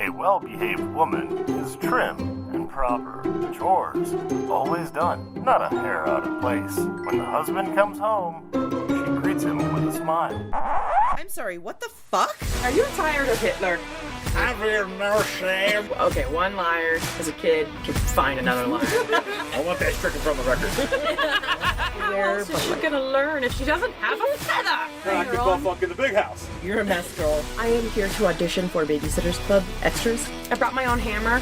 A well-behaved woman is trim and proper. Chores, always done, not a hair out of place. When the husband comes home, she greets him with a smile. I'm sorry, what the fuck? Are you tired of Hitler? I feel no shame. Okay, one liar as a kid can find another liar. I want that stricken from the record. How else is she gonna learn if she doesn't have a feather? I could go fuck in the big house. You're a mess, girl. I am here to audition for Babysitters Club extras. I brought my own hammer.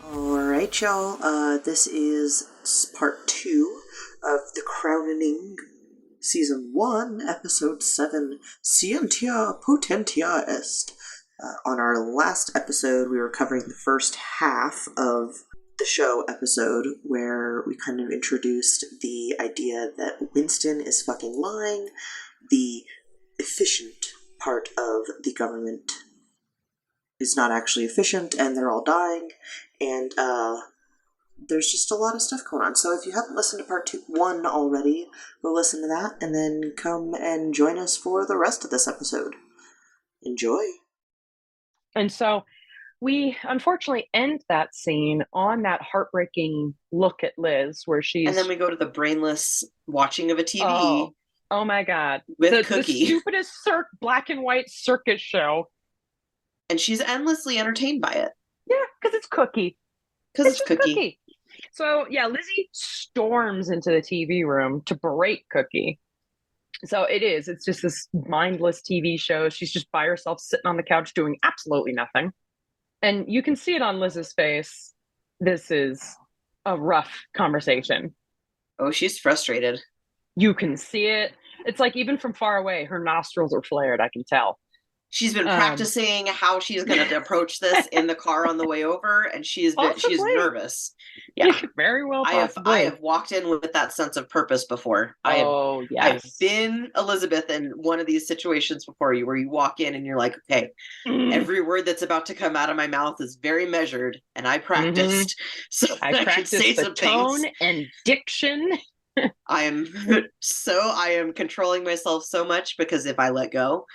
Alright, y'all. This is part 2 of the Crownening Season 1, Episode 7, Scientia Potenta est. On our last episode, we were covering the first half of the show episode, where we kind of introduced the idea that Winston is fucking lying, the efficient part of the government is not actually efficient, and they're all dying, and there's just a lot of stuff going on. So if you haven't listened to part 1 already, go listen to that, and then come and join us for the rest of this episode. Enjoy! And so we unfortunately end that scene on that heartbreaking look at Liz where she's... And then we go to the brainless watching of a TV. Oh my God. With Cookie. The stupidest black and white circus show. And she's endlessly entertained by it. Yeah, because it's Cookie. Because it's Cookie. So, yeah, Lizzie storms into the TV room to berate Cookie. So it's just this mindless TV show. She's just by herself sitting on the couch doing absolutely nothing. And you can see it on Liz's face. This is a rough conversation. Oh, she's frustrated. You can see it. It's like even from far away, her nostrils are flared, I can tell. She's been practicing how she's going to approach this in the car on the way over, and she's nervous. Yeah, very well. I have walked in with that sense of purpose before. Yes. I've been Elizabeth in one of these situations before where you walk in and you're like, okay, every word that's about to come out of my mouth is very measured, and I practiced, so I practiced can say the some tone things. And diction. I am controlling myself so much because if I let go.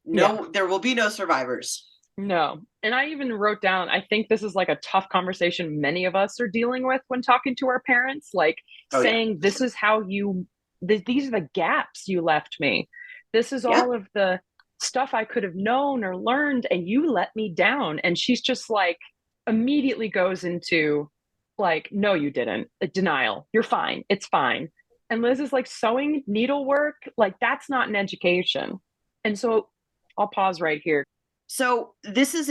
There will be no survivors. No. And I even wrote down, I think this is like a tough conversation many of us are dealing with when talking to our parents, like saying, this is how these are the gaps you left me. This is all of the stuff I could have known or learned, and you let me down. And she's just like, immediately goes into like, no, you didn't. A denial. You're fine. It's fine. And Liz is like, sewing needlework, like that's not an education. And so I'll pause right here. So this is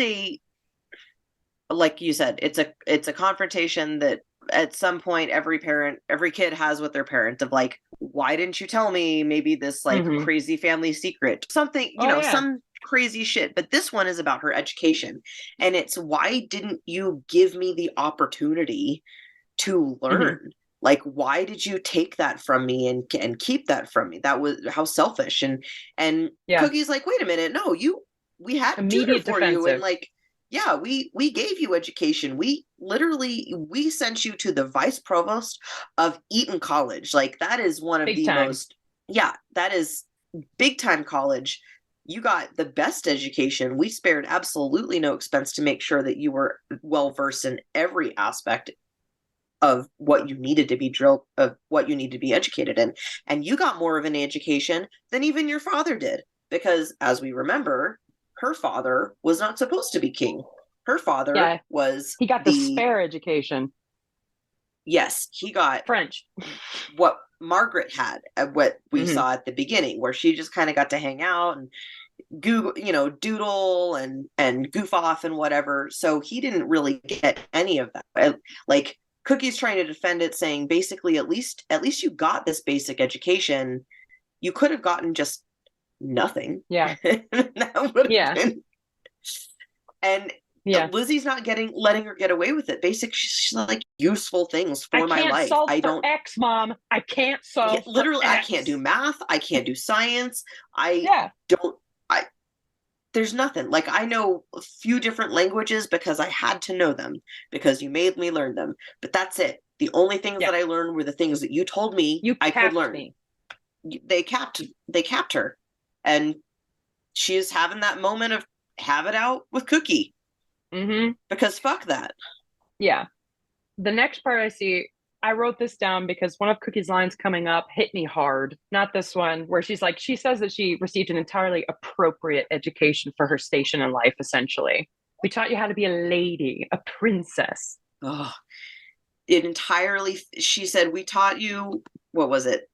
like you said, it's a confrontation that at some point every kid has with their parent of like, why didn't you tell me? Maybe this like crazy family secret, something, some crazy shit. But this one is about her education. And it's, why didn't you give me the opportunity to learn? Like, why did you take that from me and keep that from me? That was how selfish. And Cookie's like, wait a minute, no, we had a tutor for you, and like, we gave you education. We sent you to the vice provost of Eton College. Like, that is one of that is big time college. You got the best education. We spared absolutely no expense to make sure that you were well versed in every aspect of what you needed to be educated in. And you got more of an education than even your father did, because as we remember, her father was not supposed to be king. Her father he got the spare education. Yes, he got French. What Margaret had, what we saw at the beginning, where she just kind of got to hang out and doodle and goof off and whatever. So he didn't really get any of that. Like, Cookie's trying to defend it, saying basically, at least you got this basic education. You could have gotten just nothing. Yeah. That would have been. And Lizzie's not letting her get away with it. Basically, she's like, useful things for my life. I don't X, Mom. I can't solve. Literally, I can't do math. I can't do science. There's nothing. Like, I know a few different languages because I had to know them, because you made me learn them. But that's it. The only things Yeah. that I learned were the things that you told me You I could capped learn. me. They capped her. And she's having that moment of have it out with Cookie. Mm-hmm. Because fuck that. Yeah. The next part I wrote this down because one of Cookie's lines coming up hit me hard. Not this one, where she says that she received an entirely appropriate education for her station in life, essentially. We taught you how to be a lady, a princess. Oh, she said, we taught you, what was it?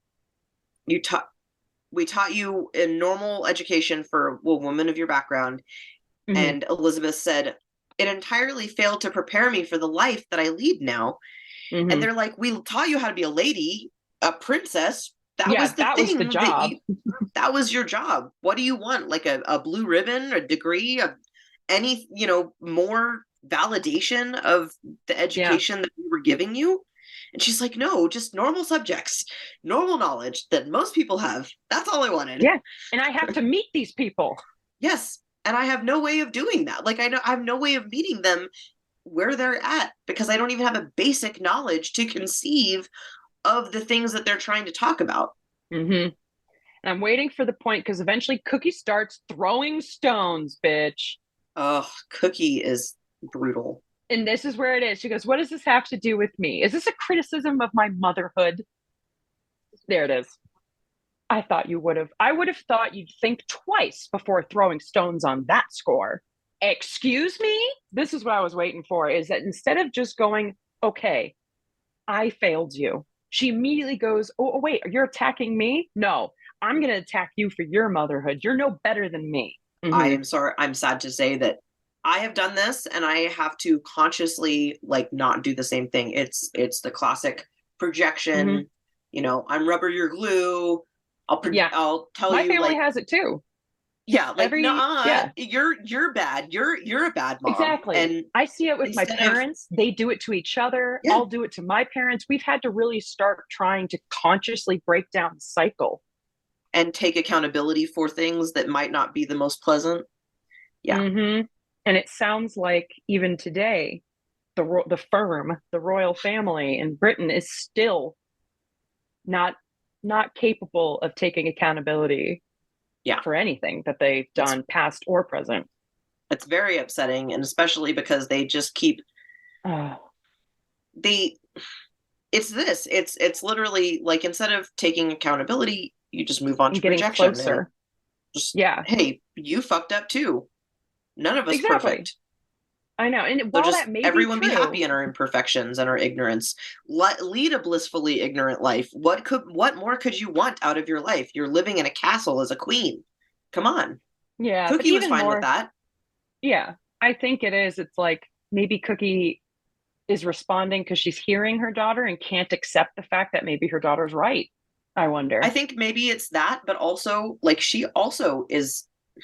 We taught you a normal education for a woman of your background. Mm-hmm. And Elizabeth said, it entirely failed to prepare me for the life that I lead now. Mm-hmm. And they're like, we taught you how to be a lady, a princess. That was the job. That was your job. What do you want? Like a blue ribbon, a degree, any, more validation of the education that we were giving you? And she's like, no, just normal subjects, normal knowledge that most people have. That's all I wanted. Yeah. And I have to meet these people. Yes. And I have no way of doing that. Like, I have no way of meeting them where they're at because I don't even have a basic knowledge to conceive of the things that they're trying to talk about. Mm-hmm. And I'm waiting for the point because eventually Cookie starts throwing stones, bitch. Oh, Cookie is brutal. And this is where it is. She goes, what does this have to do with me? Is this a criticism of my motherhood? There it is. I would have thought you'd think twice before throwing stones on that score. Excuse me? This is what I was waiting for, is that instead of just going, okay, I failed you, she immediately goes, oh wait, you're attacking me? No, I'm going to attack you for your motherhood. You're no better than me. Mm-hmm. I am sorry. I'm sad to say that I have done this and I have to consciously not do the same thing. It's the classic projection. Mm-hmm. I'm rubber, you're glue. I'll tell you. My family has it too. Yeah, you're bad. You're a bad mom. Exactly. And I see it with my parents. They do it to each other. Yeah. I'll do it to my parents. We've had to really start trying to consciously break down the cycle. And take accountability for things that might not be the most pleasant. Yeah. Mm-hmm. And it sounds like even today, the firm, the royal family in Britain is still not capable of taking accountability for anything that they've done, past or present. It's very upsetting, and especially because they just keep it's literally instead of taking accountability, you just move on to projection. Closer. Hey, you fucked up too. None of us perfect. I know. And while that may everyone be happy in our imperfections and our ignorance. Lead a blissfully ignorant life. What more could you want out of your life? You're living in a castle as a queen. Come on. Yeah. Cookie was fine with that. Yeah. I think it is. It's like maybe Cookie is responding because she's hearing her daughter and can't accept the fact that maybe her daughter's right. I wonder. I think maybe it's that, but also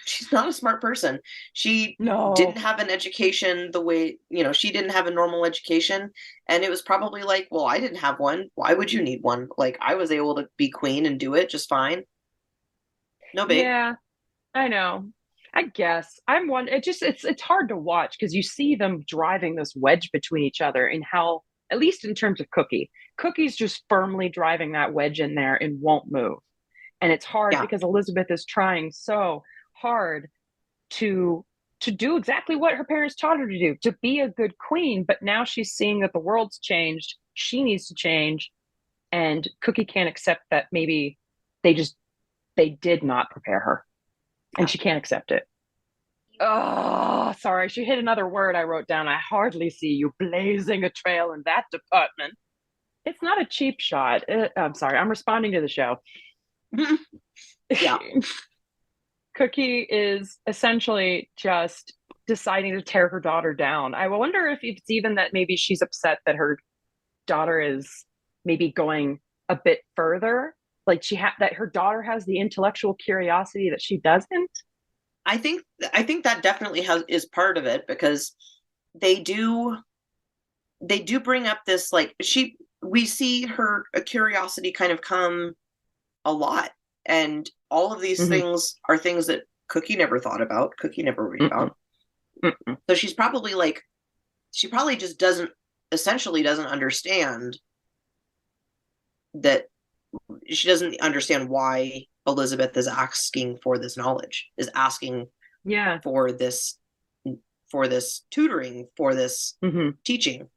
she's not a smart person. She didn't have an education the way, she didn't have a normal education. And it was probably well, I didn't have one. Why would you need one? I was able to be queen and do it just fine. No big. Yeah, I know. I guess it's hard to watch because you see them driving this wedge between each other and how, at least in terms of Cookie's just firmly driving that wedge in there and won't move. And it's hard because Elizabeth is trying so hard to do exactly what her parents taught her to do, to be a good queen. But now she's seeing that the world's changed. She needs to change. And Cookie can't accept that maybe they did not prepare her. And she can't accept it. Oh, sorry. She hit another word I wrote down. I hardly see you blazing a trail in that department. It's not a cheap shot. I'm sorry. I'm responding to the show. Yeah. Cookie is essentially just deciding to tear her daughter down. I wonder if it's even that maybe she's upset that her daughter is maybe going a bit further. That her daughter has the intellectual curiosity that she doesn't. I think that definitely is part of it because they do bring up this we see her curiosity kind of come a lot, and all of these things are things that Cookie never thought about. Cookie never read about. So she's probably she probably just doesn't understand that she doesn't understand why Elizabeth is asking for this knowledge, is asking Yeah. for this tutoring, for this teaching.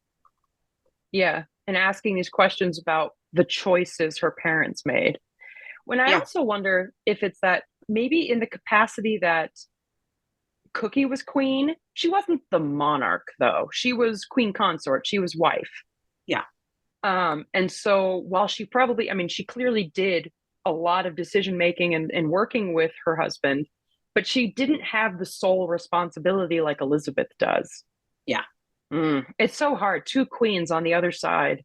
Yeah. And asking these questions about the choices her parents made. When I also wonder if it's that maybe in the capacity that Cookie was queen, she wasn't the monarch though. She was queen consort. She was wife. Yeah. And so while she probably, I mean, she clearly did a lot of decision making and working with her husband, but she didn't have the sole responsibility like Elizabeth does. Yeah. It's so hard. Two queens on the other side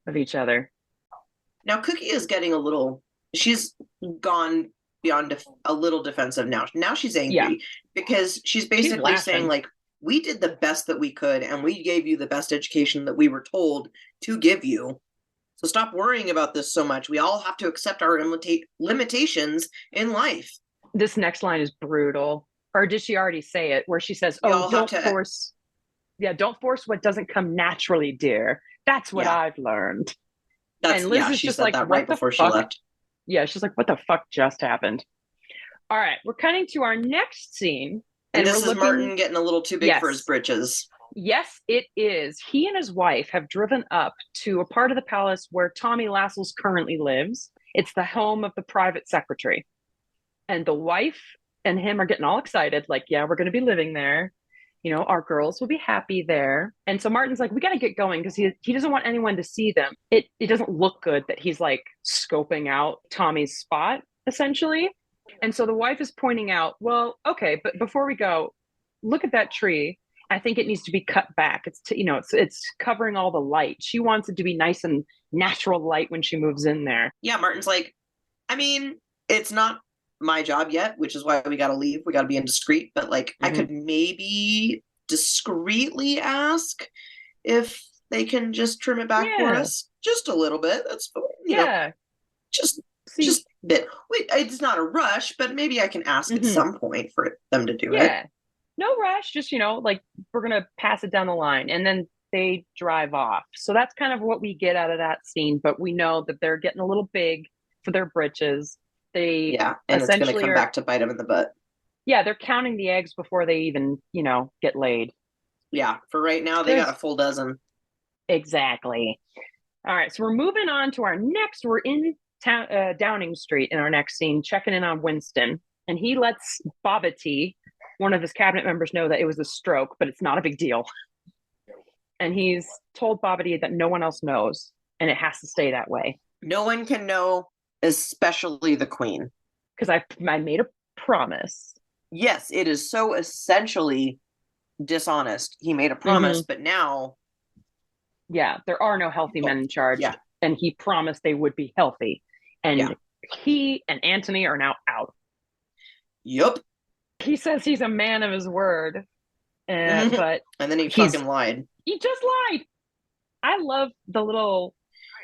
of each other. Now, Cookie is getting she's gone beyond a little defensive now. Now she's angry because she's basically saying, like, we did the best that we could and we gave you the best education that we were told to give you. So stop worrying about this so much. We all have to accept our limitations in life. This next line is brutal. Or did she already say it? Where she says, don't force what doesn't come naturally, dear. That's what I've learned. And Liz is just like, right before she left. Yeah, she's like, what the fuck just happened? All right, we're cutting to our next scene. And this is Martin getting a little too big for his britches. Yes, it is. He and his wife have driven up to a part of the palace where Tommy Lascelles currently lives. It's the home of the private secretary. And the wife and him are getting all excited, like, yeah, we're going to be living there. You know, our girls will be happy there. And so Martin's like, we got to get going because he doesn't want anyone to see them. It doesn't look good that he's like scoping out Tommy's spot, essentially. And so the wife is pointing out, well, okay, but before we go, look at that tree. I think it needs to be cut back. It's covering all the light. She wants it to be nice and natural light when she moves in there. Yeah, Martin's like, I mean, it's not my job yet, which is why we got to leave. We got to be indiscreet. But like, I could maybe discreetly ask if they can just trim it back for us, just a little bit. That's just a bit. Wait, it's not a rush, but maybe I can ask at some point for them to do it. No rush, just, like, we're going to pass it down the line. And then they drive off. So that's kind of what we get out of that scene. But we know that they're getting a little big for their britches. And it's going to come back to bite them in the butt. Yeah, they're counting the eggs before they even, get laid. Yeah, for right now, they got a full dozen. Exactly. All right, so we're moving on to our next. We're in Downing Street in our next scene, checking in on Winston. And he lets Bobbity, one of his cabinet members, know that it was a stroke, but it's not a big deal. And he's told Bobbity that no one else knows, and it has to stay that way. No one can know, especially the queen. Because I made a promise. Yes, it is so essentially dishonest. He made a promise, but now... Yeah, there are no healthy men in charge. Yeah. And he promised they would be healthy. And he and Antony are now out. Yup. He says he's a man of his word. But and then he fucking lied. He just lied. I love the little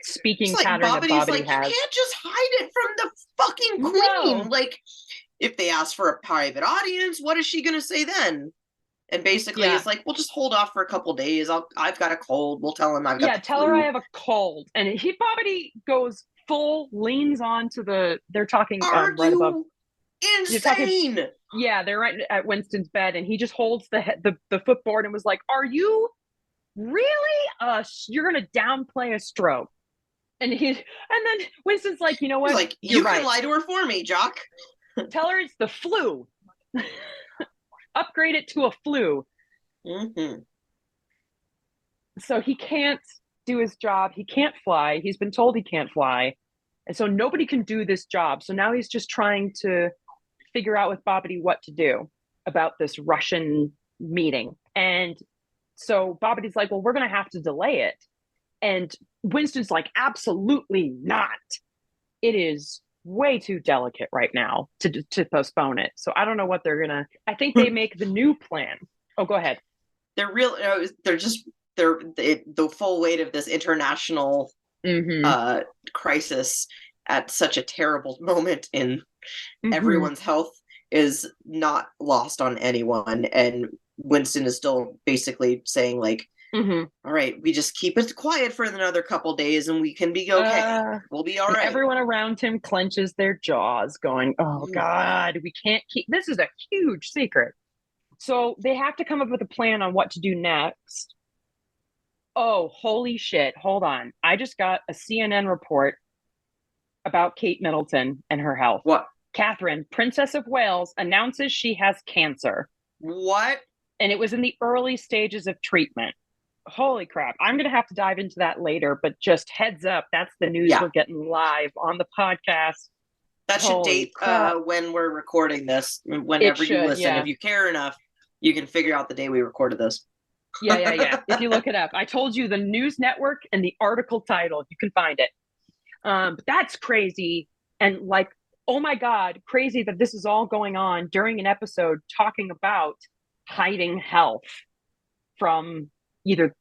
speaking pattern that Bobbity like, has. You can't just hide it from the fucking queen. No. Like, if they ask for a private audience, what is she going to say then? And basically, it's like, we'll just hold off for a couple days. I've got a cold. We'll tell him I've got tell her I have a cold. And Bobbity goes leans on to they're talking right above. Insane! They're right at Winston's bed, and he just holds the footboard and was like, are you really? You're going to downplay a stroke. And then Winston's like, you know what? He's like, you can lie to her for me, Jock. Tell her it's the flu. Upgrade it to a flu. So he can't do his job. He can't fly. He's been told he can't fly. And so nobody can do this job. So now he's just trying to figure out with Bobbity what to do about this Russian meeting. And so Bobbity's like, well, we're going to have to delay it. And Winston's like, absolutely not. It is way too delicate right now to postpone it. So I don't know what they're going to... I think they make the new plan. Oh, go ahead. They're the full weight of this international crisis at such a terrible moment in everyone's health is not lost on anyone. And Winston is still basically saying, like, Mm-hmm. All right, we just keep it quiet for another couple days and we can be okay. We'll be all and right. everyone around him clenches their jaws, going, oh, God, we can't keep this is a huge secret. So they have to come up with a plan on what to do next. Oh, holy shit. Hold on. I just got a CNN report about Kate Middleton and her health. What? Catherine, Princess of Wales, announces she has cancer. What? And it was in the early stages of treatment. Holy crap. I'm going to have to dive into that later, but just heads up, that's the news we're getting live on the podcast. That should date when we're recording this, whenever you listen. Yeah. If you care enough, you can figure out the day we recorded this. Yeah. If you look it up. I told you the news network and the article title, you can find it. But that's crazy. And like, oh my God, crazy that this is all going on during an episode talking about hiding health from either,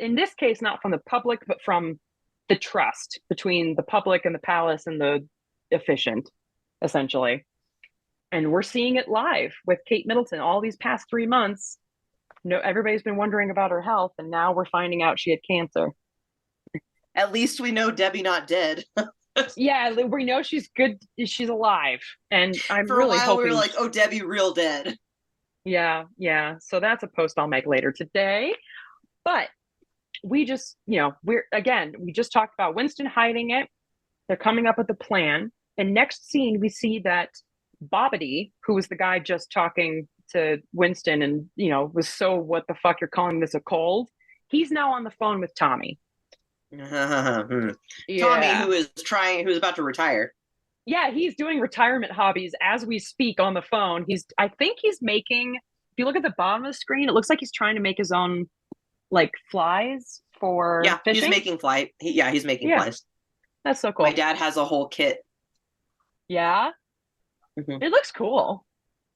in this case, not from the public, but from the trust between the public and the palace and the efficient, essentially. And we're seeing it live with Kate Middleton all these past 3 months. No, everybody's been wondering about her health, and now we're finding out she had cancer. At least we know Debbie not dead. Yeah, we know she's good. She's alive, and I'm for really a while hoping we were like, "Oh, Debbie, real dead." Yeah. So that's a post I'll make later today. But we just, we just talked about Winston hiding it. They're coming up with a plan, and next scene we see that Bobbity, who was the guy just talking to Winston, and was so what the fuck you're calling this a cold? He's now on the phone with Tommy. Tommy, who's about to retire. Yeah, he's doing retirement hobbies as we speak on the phone. I think he's making, if you look at the bottom of the screen, it looks like he's trying to make his own like flies for fishing. He's making he's making flies. That's so cool. My dad has a whole kit. Yeah. Mm-hmm. It looks cool.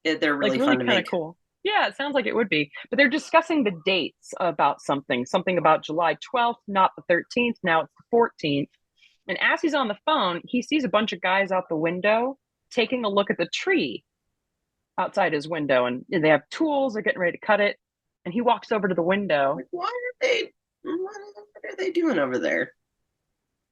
They're really fun to make. Cool. Yeah, it sounds like it would be. But they're discussing the dates about something about July 12th, not the 13th. Now it's the 14th. And as he's on the phone, he sees a bunch of guys out the window taking a look at the tree outside his window. And they have tools. They're getting ready to cut it. And he walks over to the window. Like, what are they doing over there?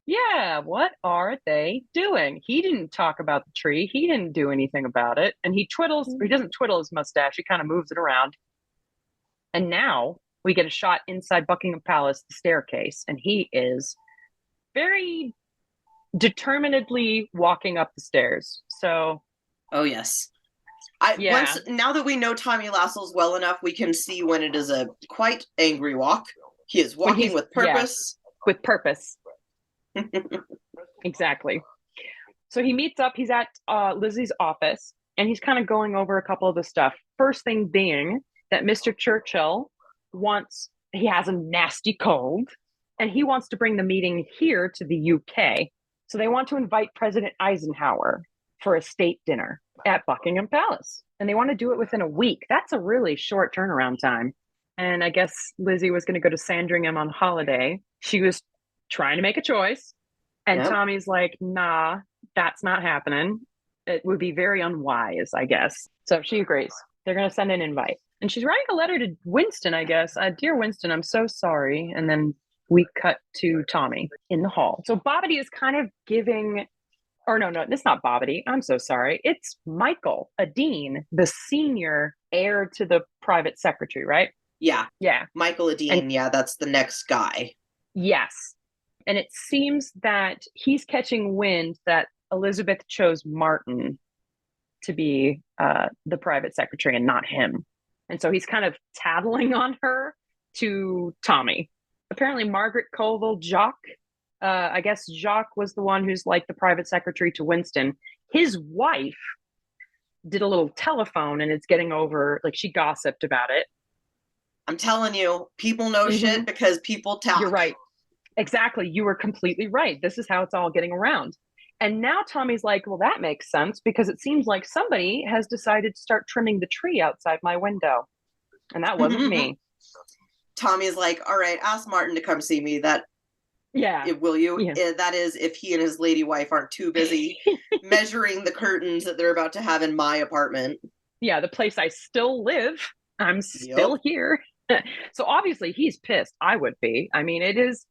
Yeah, what are they doing? He didn't talk about the tree. He didn't do anything about it. And he doesn't twiddle his mustache. He kind of moves it around. And now we get a shot inside Buckingham Palace, the staircase. And he is very determinedly walking up the stairs. So. Oh, yes. Now that we know Tommy Lascelles well enough, we can see when it is a quite angry walk. He is walking with purpose. Yeah, with purpose. Exactly. So he meets up. He's at Lizzie's office, and he's kind of going over a couple of the stuff. First thing being that Mr. Churchill he has a nasty cold, and he wants to bring the meeting here to the UK. So they want to invite President Eisenhower for a state dinner at Buckingham Palace. And they want to do it within a week. That's a really short turnaround time. And I guess Lizzie was going to go to Sandringham on holiday. She was trying to make a choice. And Tommy's like, nah, that's not happening. It would be very unwise, I guess. So she agrees. They're going to send an invite. And she's writing a letter to Winston, I guess. Dear Winston, I'm so sorry. And then we cut to Tommy in the hall. So Bobbity is kind of giving... Or no, it's not Bobbity. I'm so sorry. It's Michael Adine, the senior heir to the private secretary, right? Yeah. Yeah. Michael Adine, that's the next guy. Yes. And it seems that he's catching wind that Elizabeth chose Martin to be the private secretary and not him. And so he's kind of tattling on her to Tommy. Apparently Margaret Colville Jacques, I guess Jacques was the one who's like the private secretary to Winston. His wife did a little telephone, and it's getting over, like she gossiped about it. I'm telling you, people know shit because people talk. You're right. Exactly. You were completely right. This is how it's all getting around. And now Tommy's like, well, that makes sense because it seems like somebody has decided to start trimming the tree outside my window. And that wasn't me. Tommy's like, all right, ask Martin to come see me. Will you? Yeah. That is, if he and his lady wife aren't too busy measuring the curtains that they're about to have in my apartment. Yeah, the place I still live. I'm still here. So obviously he's pissed. I would be. I mean, it is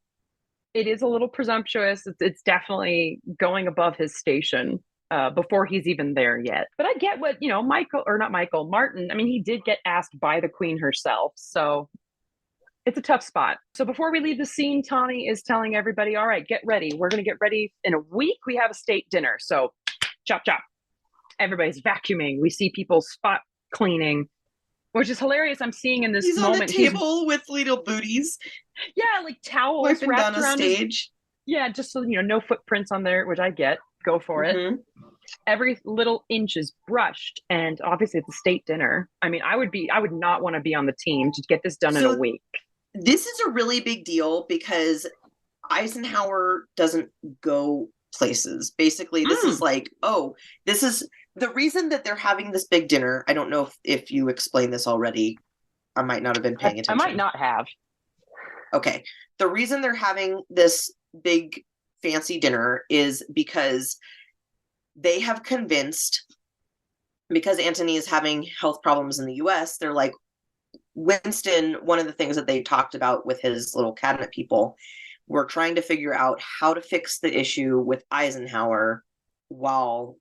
a little presumptuous. It's definitely going above his station before he's even there yet. But I get what, Martin, I mean, he did get asked by the queen herself. So it's a tough spot. So before we leave the scene, Tommy is telling everybody, all right, get ready. We're going to get ready in a week. We have a state dinner. So chop, chop. Everybody's vacuuming. We see people spot cleaning, which is hilarious. I'm seeing in this moment. He's on the table with little booties. Yeah, like towels wiping wrapped down a around stage. Yeah, just so, no footprints on there, which I get. Go for it. Every little inch is brushed, and obviously it's a state dinner. I mean, I would not want to be on the team to get this done in a week. This is a really big deal because Eisenhower doesn't go places. Basically, this is like, this is the reason that they're having this big dinner. I don't know if you explained this already. I might not have been paying attention. I might not have. Okay. The reason they're having this big fancy dinner is because they have convinced, because Antony is having health problems in the US, they're like, Winston, one of the things that they talked about with his little cabinet people, were trying to figure out how to fix the issue with Eisenhower while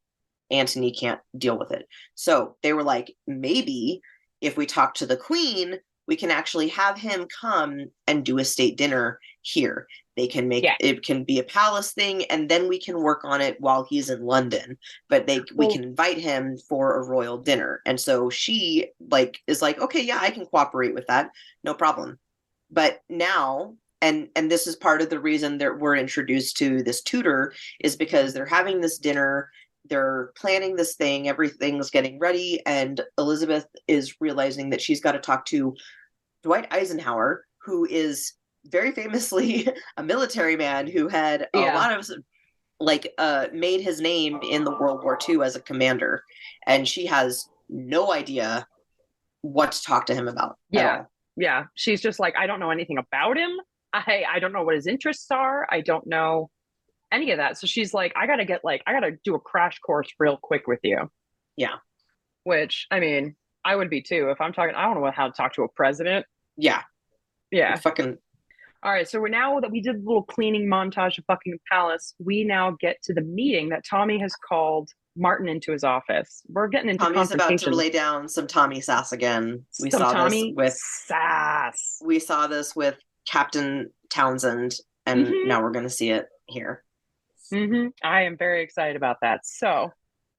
Antony can't deal with it. So they were like, maybe if we talk to the queen, we can actually have him come and do a state dinner here. They can make it can be a palace thing, and then we can work on it while he's in London. But we can invite him for a royal dinner. And so she is like, okay, yeah, I can cooperate with that, no problem. But now, and this is part of the reason that we're introduced to this tutor, is because they're having this dinner, they're planning this thing, everything's getting ready, and Elizabeth is realizing that she's got to talk to Dwight Eisenhower, who is very famously a military man who had a lot of made his name in the World War II as a commander, and she has no idea what to talk to him about. Yeah, she's just like, I don't know anything about him. I don't know what his interests are. I don't know any of that. So she's like, I gotta do a crash course real quick with you. Yeah. Which, I mean, I would be too. If I'm talking, I don't know how to talk to a president. Yeah. Fucking. All right, so now that we did a little cleaning montage of Buckingham Palace, we now get to the meeting that Tommy has called Martin into his office. We're getting into Tommy's about to lay down some Tommy sass again. We saw this with Captain Townsend, and now we're going to see it here. I am very excited about that. So,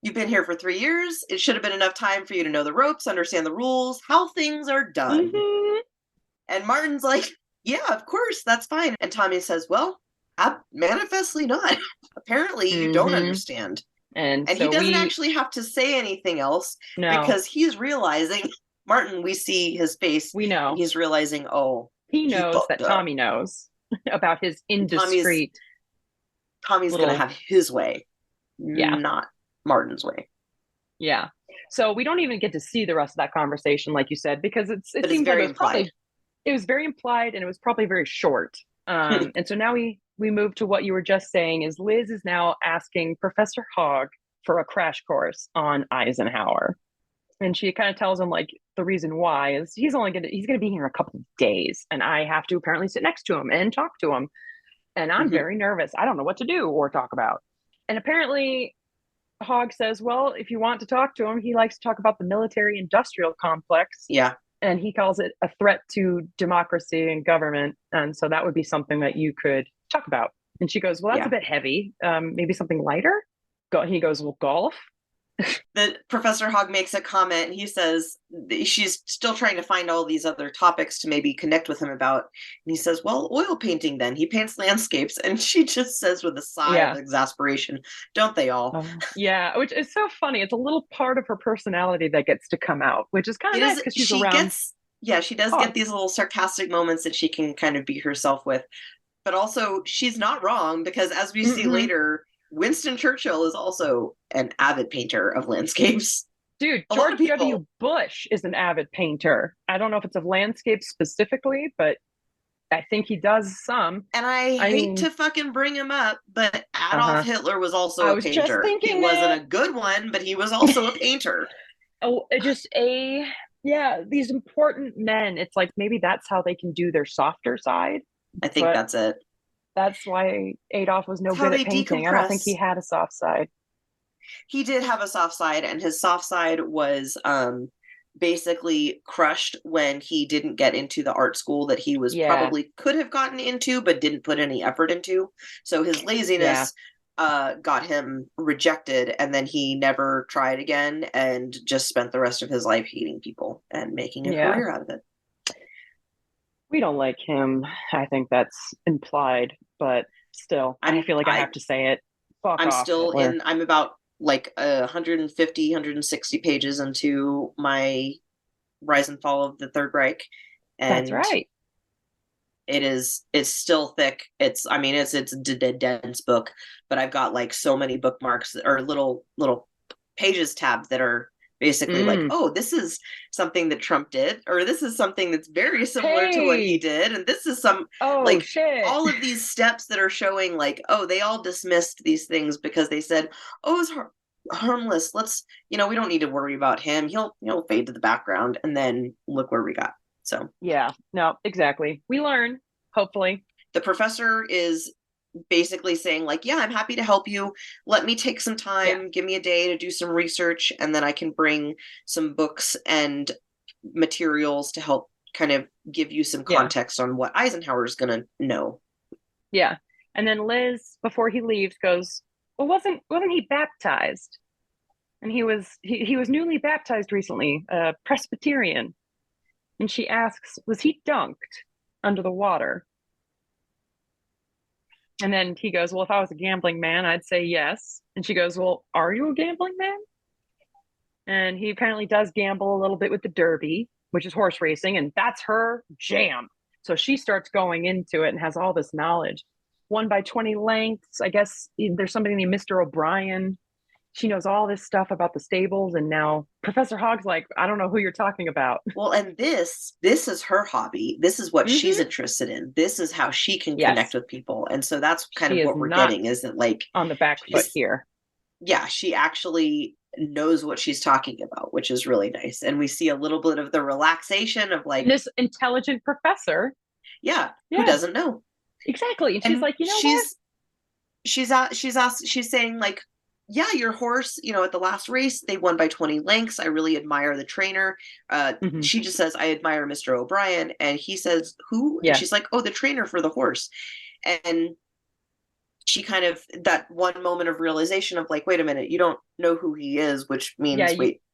you've been here for 3 years. It should have been enough time for you to know the ropes, understand the rules, how things are done. And Martin's like, yeah, of course, that's fine. And Tommy says, well, manifestly not. Apparently, you don't understand. And so he doesn't actually have to say anything else because he's realizing, Martin, we see his face. We know. He's realizing, he knows that Tommy knows about his indiscreet. Tommy's going to have his way, not Martin's way. Yeah. So we don't even get to see the rest of that conversation, like you said, because it seems very implied. It was very implied, and it was probably very short. And so now we move to what you were just saying, is Liz is now asking Professor Hogg for a crash course on Eisenhower. And she kind of tells him, like, the reason why is he's going to be here a couple of days, and I have to apparently sit next to him and talk to him. And I'm very nervous. I don't know what to do or talk about. And apparently Hogg says, well, if you want to talk to him, he likes to talk about the military industrial complex. Yeah. And he calls it a threat to democracy and government. And so that would be something that you could talk about. And she goes, well, that's a bit heavy. Maybe something lighter? He goes, well, golf? The Professor Hogg makes a comment, and he says she's still trying to find all these other topics to maybe connect with him about. And he says, well, oil painting then. He paints landscapes. And she just says with a sigh of exasperation, don't they all? Yeah, which is so funny. It's a little part of her personality that gets to come out, which is kind of nice because she's around. She does get these little sarcastic moments that she can kind of be herself with. But also, she's not wrong, because as we see later, Winston Churchill is also an avid painter of landscapes. Dude, George W. Bush is an avid painter. I don't know if it's of landscapes specifically, but I think he does some. And I hate to fucking bring him up, but Adolf Hitler was also a painter. Just thinking he wasn't a good one, but he was also a painter. Just a yeah, these important men, it's like maybe that's how they can do their softer side. I think But that's it. that's why Adolf was no It's how good they at painting. I don't think he decompress. had a soft side. He did have a soft side, and his soft side was basically crushed when he didn't get into the art school that he was Yeah. probably could have gotten into but didn't put any effort into. So his laziness got him rejected, and then he never tried again and just spent the rest of his life hating people and making a career out of it. We don't like him. I think that's implied, but still, I feel like I have to say it. Fuck I'm off, still Hitler. I'm about like 150, 160 pages into my Rise and Fall of the Third Reich. And that's right. it's still thick. It's a dense book, but I've got like so many bookmarks or little pages tabs that are basically like, oh, this is something that Trump did, or this is something that's very similar to what he did, and this is some shit. all of these steps that are showing like, oh, they all dismissed these things because they said, oh, it's harmless. Let's, we don't need to worry about him. He'll fade to the background, and then look where we got. So yeah, no, exactly. We learn, hopefully. The professor is basically saying like, yeah, I'm happy to help you. Let me take some time, give me a day to do some research, and then I can bring some books and materials to help kind of give you some context on what Eisenhower's gonna know. Yeah. And then Liz, before he leaves, goes, well, wasn't he baptized? And he was newly baptized recently, a Presbyterian. And she asks, was he dunked under the water? And then he goes, well, if I was a gambling man, I'd say yes. And she goes, well, are you a gambling man? And he apparently does gamble a little bit with the Derby, which is horse racing, and that's her jam. So she starts going into it and has all this knowledge. 1/20 lengths. I guess there's somebody named Mr. O'Brien. She knows all this stuff about the stables, and now Professor Hogg's like, I don't know who you're talking about. Well, and this is her hobby. This is what she's interested in. This is how she can connect with people. And so that's kind of what we're getting, is that like on the back foot here. Yeah, she actually knows what she's talking about, which is really nice. And we see a little bit of the relaxation of like this intelligent professor. Yeah. Who doesn't know? Exactly. And she's like, she's saying like, yeah, your horse, at the last race, they won by 20 lengths. I really admire the trainer. She just says, I admire Mr. O'Brien. And he says, who? Yeah. And she's like, oh, the trainer for the horse. And she kind of, that one moment of realization of like, wait a minute, you don't know who he is, which means,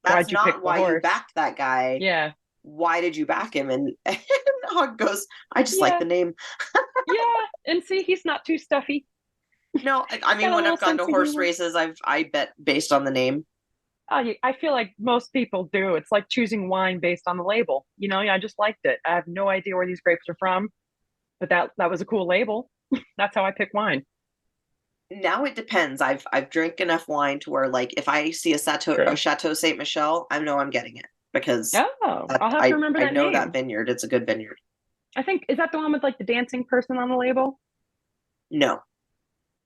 that's not why you backed that guy. Yeah. Why did you back him? And Hog goes, I just like the name. Yeah. And see, he's not too stuffy. No, I mean, when I've gone to horse races, I bet based on the name. I feel like most people do. It's like choosing wine based on the label. I just liked it. I have no idea where these grapes are from, but that was a cool label. That's how I pick wine. Now it depends. I've drank enough wine to where like if I see a Chateau Saint Michel, I know I'm getting it because I'll have to remember that I know name. that vineyard. It's a good vineyard. I think, is that the one with like the dancing person on the label? No.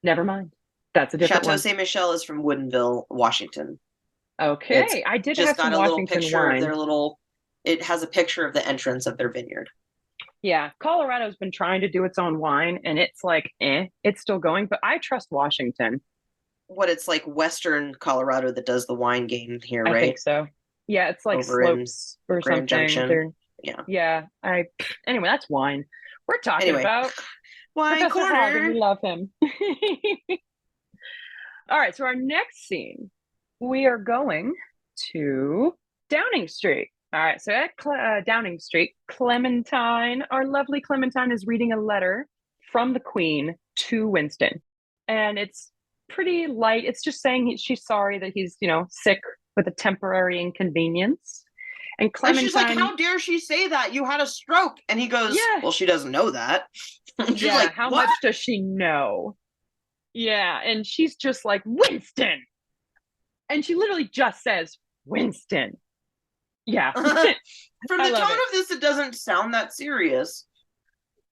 Never mind. That's a different Chateau one. Saint Michel is from Woodinville, Washington. Okay, I did just have some got a little Washington picture wine. of their little. It has a picture of the entrance of their vineyard. Yeah, Colorado's been trying to do its own wine, and it's like, it's still going. But I trust Washington. What, it's like Western Colorado that does the wine game here, right? I think so. Yeah, it's like over Slopes or Grand something. Junction. Yeah. Anyway, that's wine. We're talking about Wine Professor Corner. Hogg, and we love him. All right, so our next scene, we are going to Downing Street. All right, so at Downing Street, Clementine, our lovely Clementine, is reading a letter from the Queen to Winston. And it's pretty light. It's just saying she's sorry that he's, sick with a temporary inconvenience. And Clementine, she's like, how dare she say that? You had a stroke. And he goes, well, she doesn't know that. She's like, how what? much does she know? Yeah, and she's just like, Winston! And she literally just says, Winston. Yeah. From the tone of this, it doesn't sound that serious.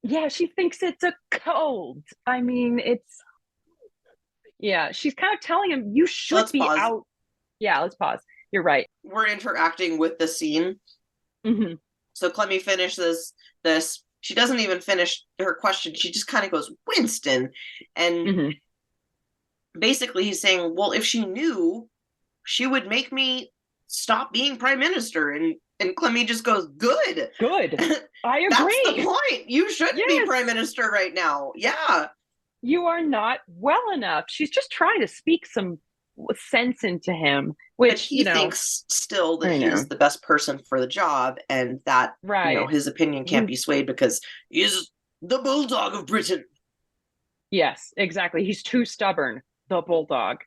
Yeah, she thinks it's a cold. I mean, she's kind of telling him, you should be out. Yeah, let's pause. You're right. We're interacting with the scene. Mhm. So Clemmy finishes this. She doesn't even finish her question. She just kind of goes, Winston. And Mhm. basically he's saying, well, if she knew, she would make me stop being prime minister. And Clemmy just goes, good. Good. I That's the agree. point. You shouldn't be Yes. prime minister right now. Yeah. You are not well enough. She's just trying to speak some sense into him, which, But he thinks still that I he know. is the best person for the job, and that Right. his opinion can't be swayed because he's the bulldog of Britain. Yes, exactly. He's too stubborn, the bulldog.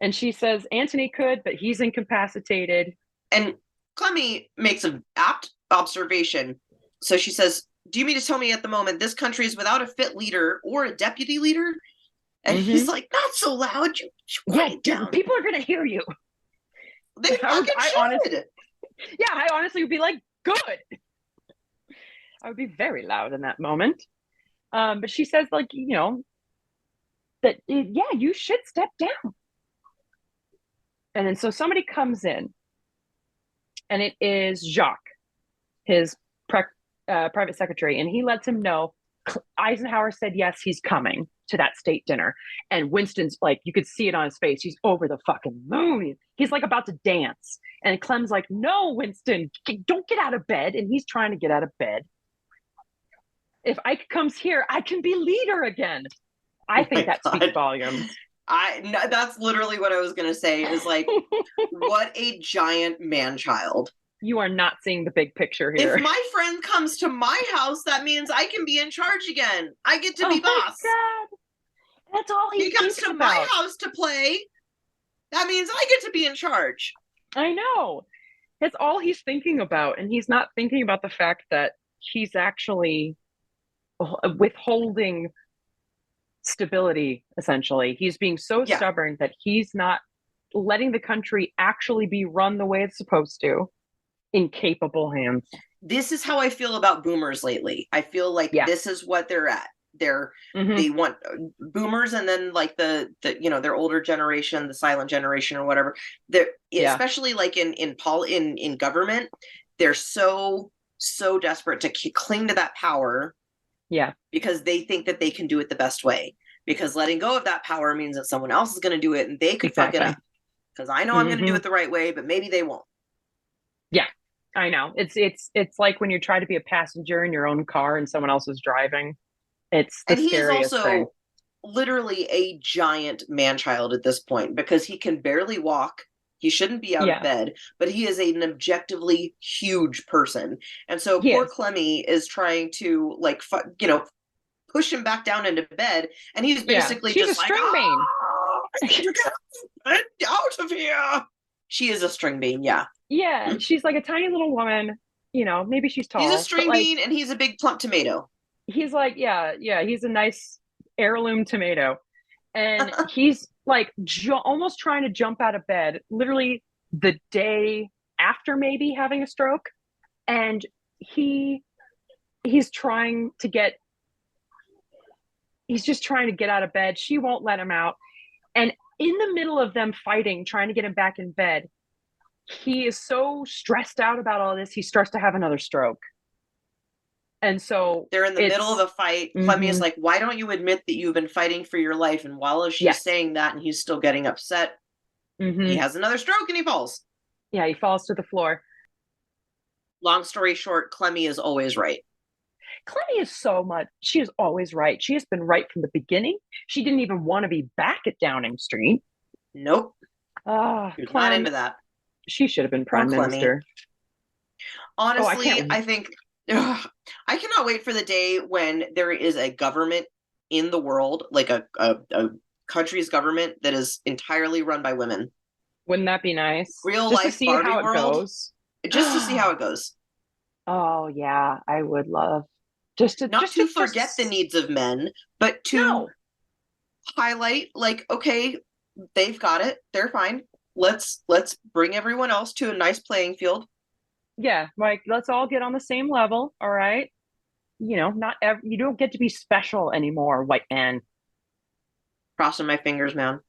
And she says Antony could, but he's incapacitated. And Clemmy makes an apt observation. So she says, do you mean to tell me at the moment this country is without a fit leader or a deputy leader? And he's like, not so loud. You quiet down. People are going to hear you. They fucking should. I honestly would be like, good. I would be very loud in that moment. But she says, like, that, you should step down. And then so somebody comes in, and it is Jacques, his private secretary, and he lets him know Eisenhower said yes, he's coming to that state dinner. And Winston's like, you could see it on his face. He's over the fucking moon. He's like about to dance. And Clem's like, no, Winston, don't get out of bed. And he's trying to get out of bed. If Ike comes here, I can be leader again. I think that speaks volumes. That's literally what I was going to say is like, what a giant man-child. You are not seeing the big picture here. If my friend comes to my house, that means I can be in charge again. I get to be boss. God. That's all he comes to about. My house to play. That means I get to be in charge. I know. That's all he's thinking about. And he's not thinking about the fact that he's actually withholding stability, essentially. He's being so stubborn that he's not letting the country actually be run the way it's supposed to. In capable hands. This is how I feel about boomers lately. I feel like this is what they're at. They want boomers, and then like the their older generation, the silent generation or whatever. They're especially like in government, they're so desperate to cling to that power. Yeah, because they think that they can do it the best way. Because letting go of that power means that someone else is going to do it, and they could fuck it up. Because I know I'm going to do it the right way, but maybe they won't. Yeah, I know. It's like when you try to be a passenger in your own car and someone else is driving. It's the scariest thing. And he is also literally a giant man-child at this point because he can barely walk. He shouldn't be out of bed, but he is an objectively huge person. And so poor Clemmy is trying to like, push him back down into bed. And he's basically She's just a string bean. Get out of here. She is a string bean. Yeah. Yeah. She's like a tiny little woman. Maybe she's tall. He's a string bean and he's a big plump tomato. He's like, he's a nice heirloom tomato. And he's like almost trying to jump out of bed literally the day after maybe having a stroke. And he's just trying to get out of bed. She won't let him out. And in the middle of them fighting, trying to get him back in bed, he is so stressed out about all this, he starts to have another stroke. And so they're in the middle of a fight. Clemmy is like, why don't you admit that you've been fighting for your life? And while she's saying that and he's still getting upset, he has another stroke and he falls. Yeah, he falls to the floor. Long story short, Clemmy is always right. Clemmy is she is always right. She has been right from the beginning. She didn't even want to be back at Downing Street. Nope. She's not into that. She should have been prime minister. Honestly, I think I cannot wait for the day when there is a government in the world, like a country's government that is entirely run by women. Wouldn't that be nice? Real just life to see Barbie how it world. Goes. Just to see how it goes. Oh yeah, I would love not to forget the needs of men, but to highlight like, okay, they've got it, they're fine. Let's bring everyone else to a nice playing field. Yeah, like let's all get on the same level, all right? You don't get to be special anymore, white man. Crossing my fingers, man.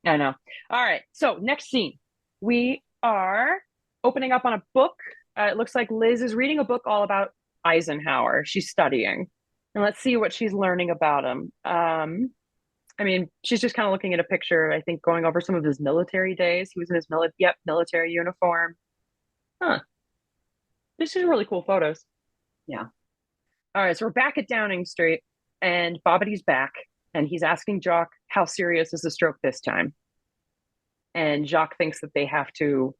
I know. All right, so next scene. We are opening up on a book It looks like Liz is reading a book all about Eisenhower. She's studying. And let's see what she's learning about him. I mean, she's just kind of looking at a picture, I think, going over some of his military days. He was in his military uniform. Huh. This is really cool photos. Yeah. All right, so we're back at Downing Street, and Bobbity's back, and he's asking Jock, how serious is the stroke this time? And Jock thinks that they have to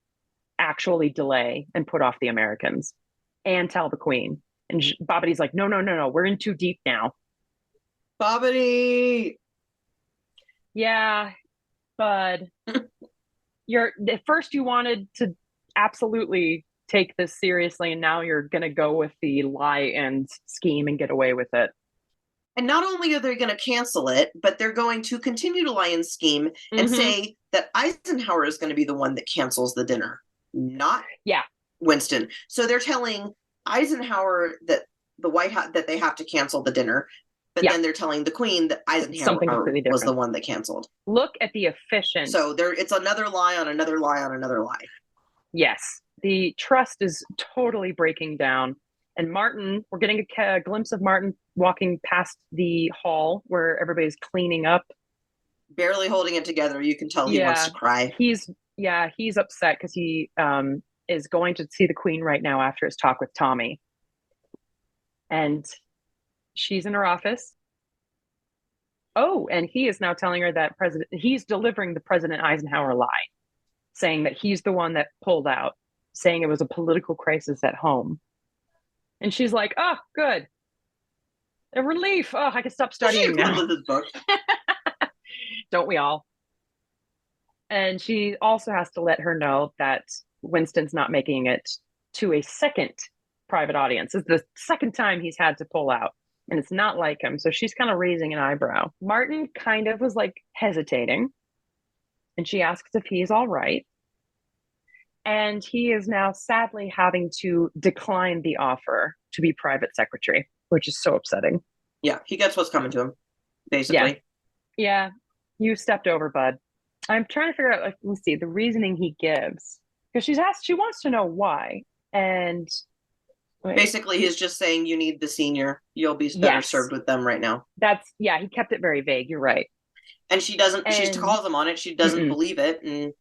actually delay and put off the Americans and tell the Queen. And Bobbity's like, no, we're in too deep now. Bobbity! Yeah, bud. At first you wanted to absolutely take this seriously, and now you're going to go with the lie and scheme and get away with it. And not only are they going to cancel it, but they're going to continue to lie and scheme and say that Eisenhower is going to be the one that cancels the dinner, not Winston. So they're telling Eisenhower that the White House that they have to cancel the dinner, but then they're telling the Queen that Eisenhower was the one that canceled. Look at the efficient. So it's another lie on another lie on another lie. Yes, the trust is totally breaking down. And Martin, we're getting a glimpse of Martin walking past the hall where everybody's cleaning up. Barely holding it together. You can tell he wants to cry. He's upset because he is going to see the Queen right now after his talk with Tommy. And she's in her office. Oh, and he is now telling her that he's delivering the President Eisenhower lie, saying that he's the one that pulled out, saying it was a political crisis at home. And she's like, oh, good. A relief. Oh, I can stop studying now. This book. Don't we all? And she also has to let her know that Winston's not making it to a second private audience. It's the second time he's had to pull out, and it's not like him. So she's kind of raising an eyebrow. Martin kind of was like hesitating, and she asks if he's all right. And he is now sadly having to decline the offer to be private secretary, which is so upsetting. Yeah, he gets what's coming to him, basically. Yeah, you stepped over, bud. I'm trying to figure out, let's see, the reasoning he gives. Because she wants to know why. And basically, he's just saying you need the senior. You'll be better served with them right now. He kept it very vague. You're right. And she doesn't, she calls him on it. She doesn't believe it. And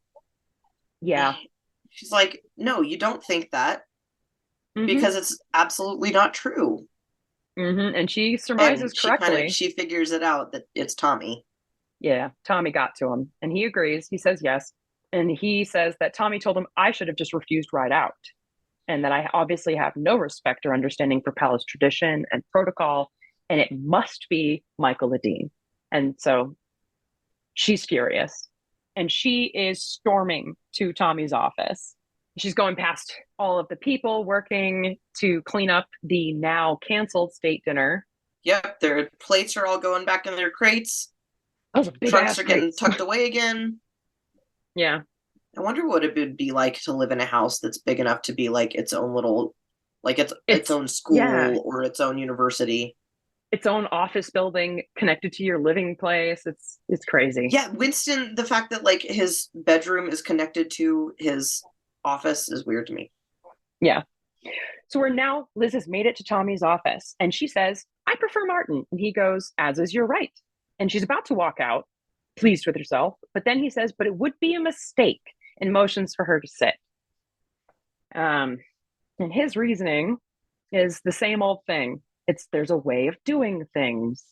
she's like, no, you don't think that because it's absolutely not true. And she surmises correctly. She figures it out that it's Tommy. Yeah, Tommy got to him. And he agrees. He says yes. And he says that Tommy told him I should have just refused right out. And that I obviously have no respect or understanding for palace tradition and protocol. And it must be Michael Ledeen. And so she's furious. And she is storming to Tommy's office. She's going past all of the people working to clean up the now canceled state dinner. Yep, their plates are all going back in their crates. Those are big Trunks are getting tucked away again. Yeah. I wonder what it would be like to live in a house that's big enough to be like its own little, like its own school or its own university. Its own office building connected to your living place. It's crazy. Yeah, Winston, the fact that like his bedroom is connected to his office is weird to me. Yeah. So Liz has made it to Tommy's office and she says, I prefer Martin. And he goes, as is your right. And she's about to walk out, pleased with herself. But then he says, but it would be a mistake, and motions for her to sit. And his reasoning is the same old thing. There's a way of doing things,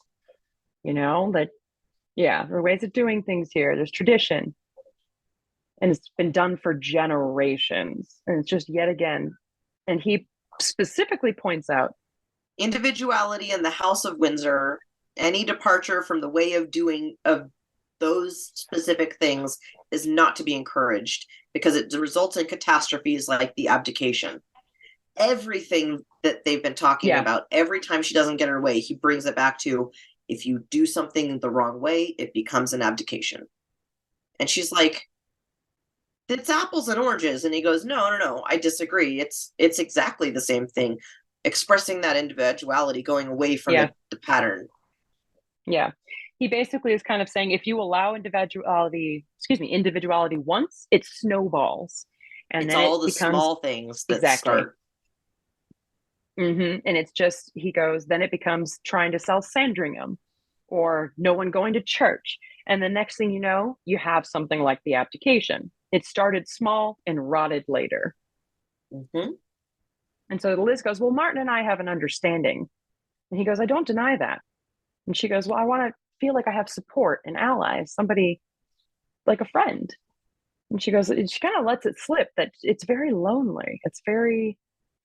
there are ways of doing things here. There's tradition. And it's been done for generations. And it's just yet again. And he specifically points out individuality in the House of Windsor, any departure from the way of doing of those specific things is not to be encouraged because it results in catastrophes like the abdication. Everything that they've been talking about, every time she doesn't get her way, he brings it back to, if you do something the wrong way, it becomes an abdication. And she's like, it's apples and oranges. And he goes, no, I disagree. It's exactly the same thing. Expressing that individuality, going away from the pattern. Yeah. He basically is kind of saying, if you allow individuality once, it snowballs. And it's then all it the becomes, small things that exactly. start. Mm-hmm. And it's just, he goes, then it becomes trying to sell Sandringham or no one going to church. And the next thing you know, you have something like the abdication. It started small and rotted later. Mm-hmm. And so Liz goes, well, Martin and I have an understanding. And he goes, I don't deny that. And she goes, well, I want to feel like I have support and allies, somebody like a friend. And she goes, she kind of lets it slip that it's very lonely. It's very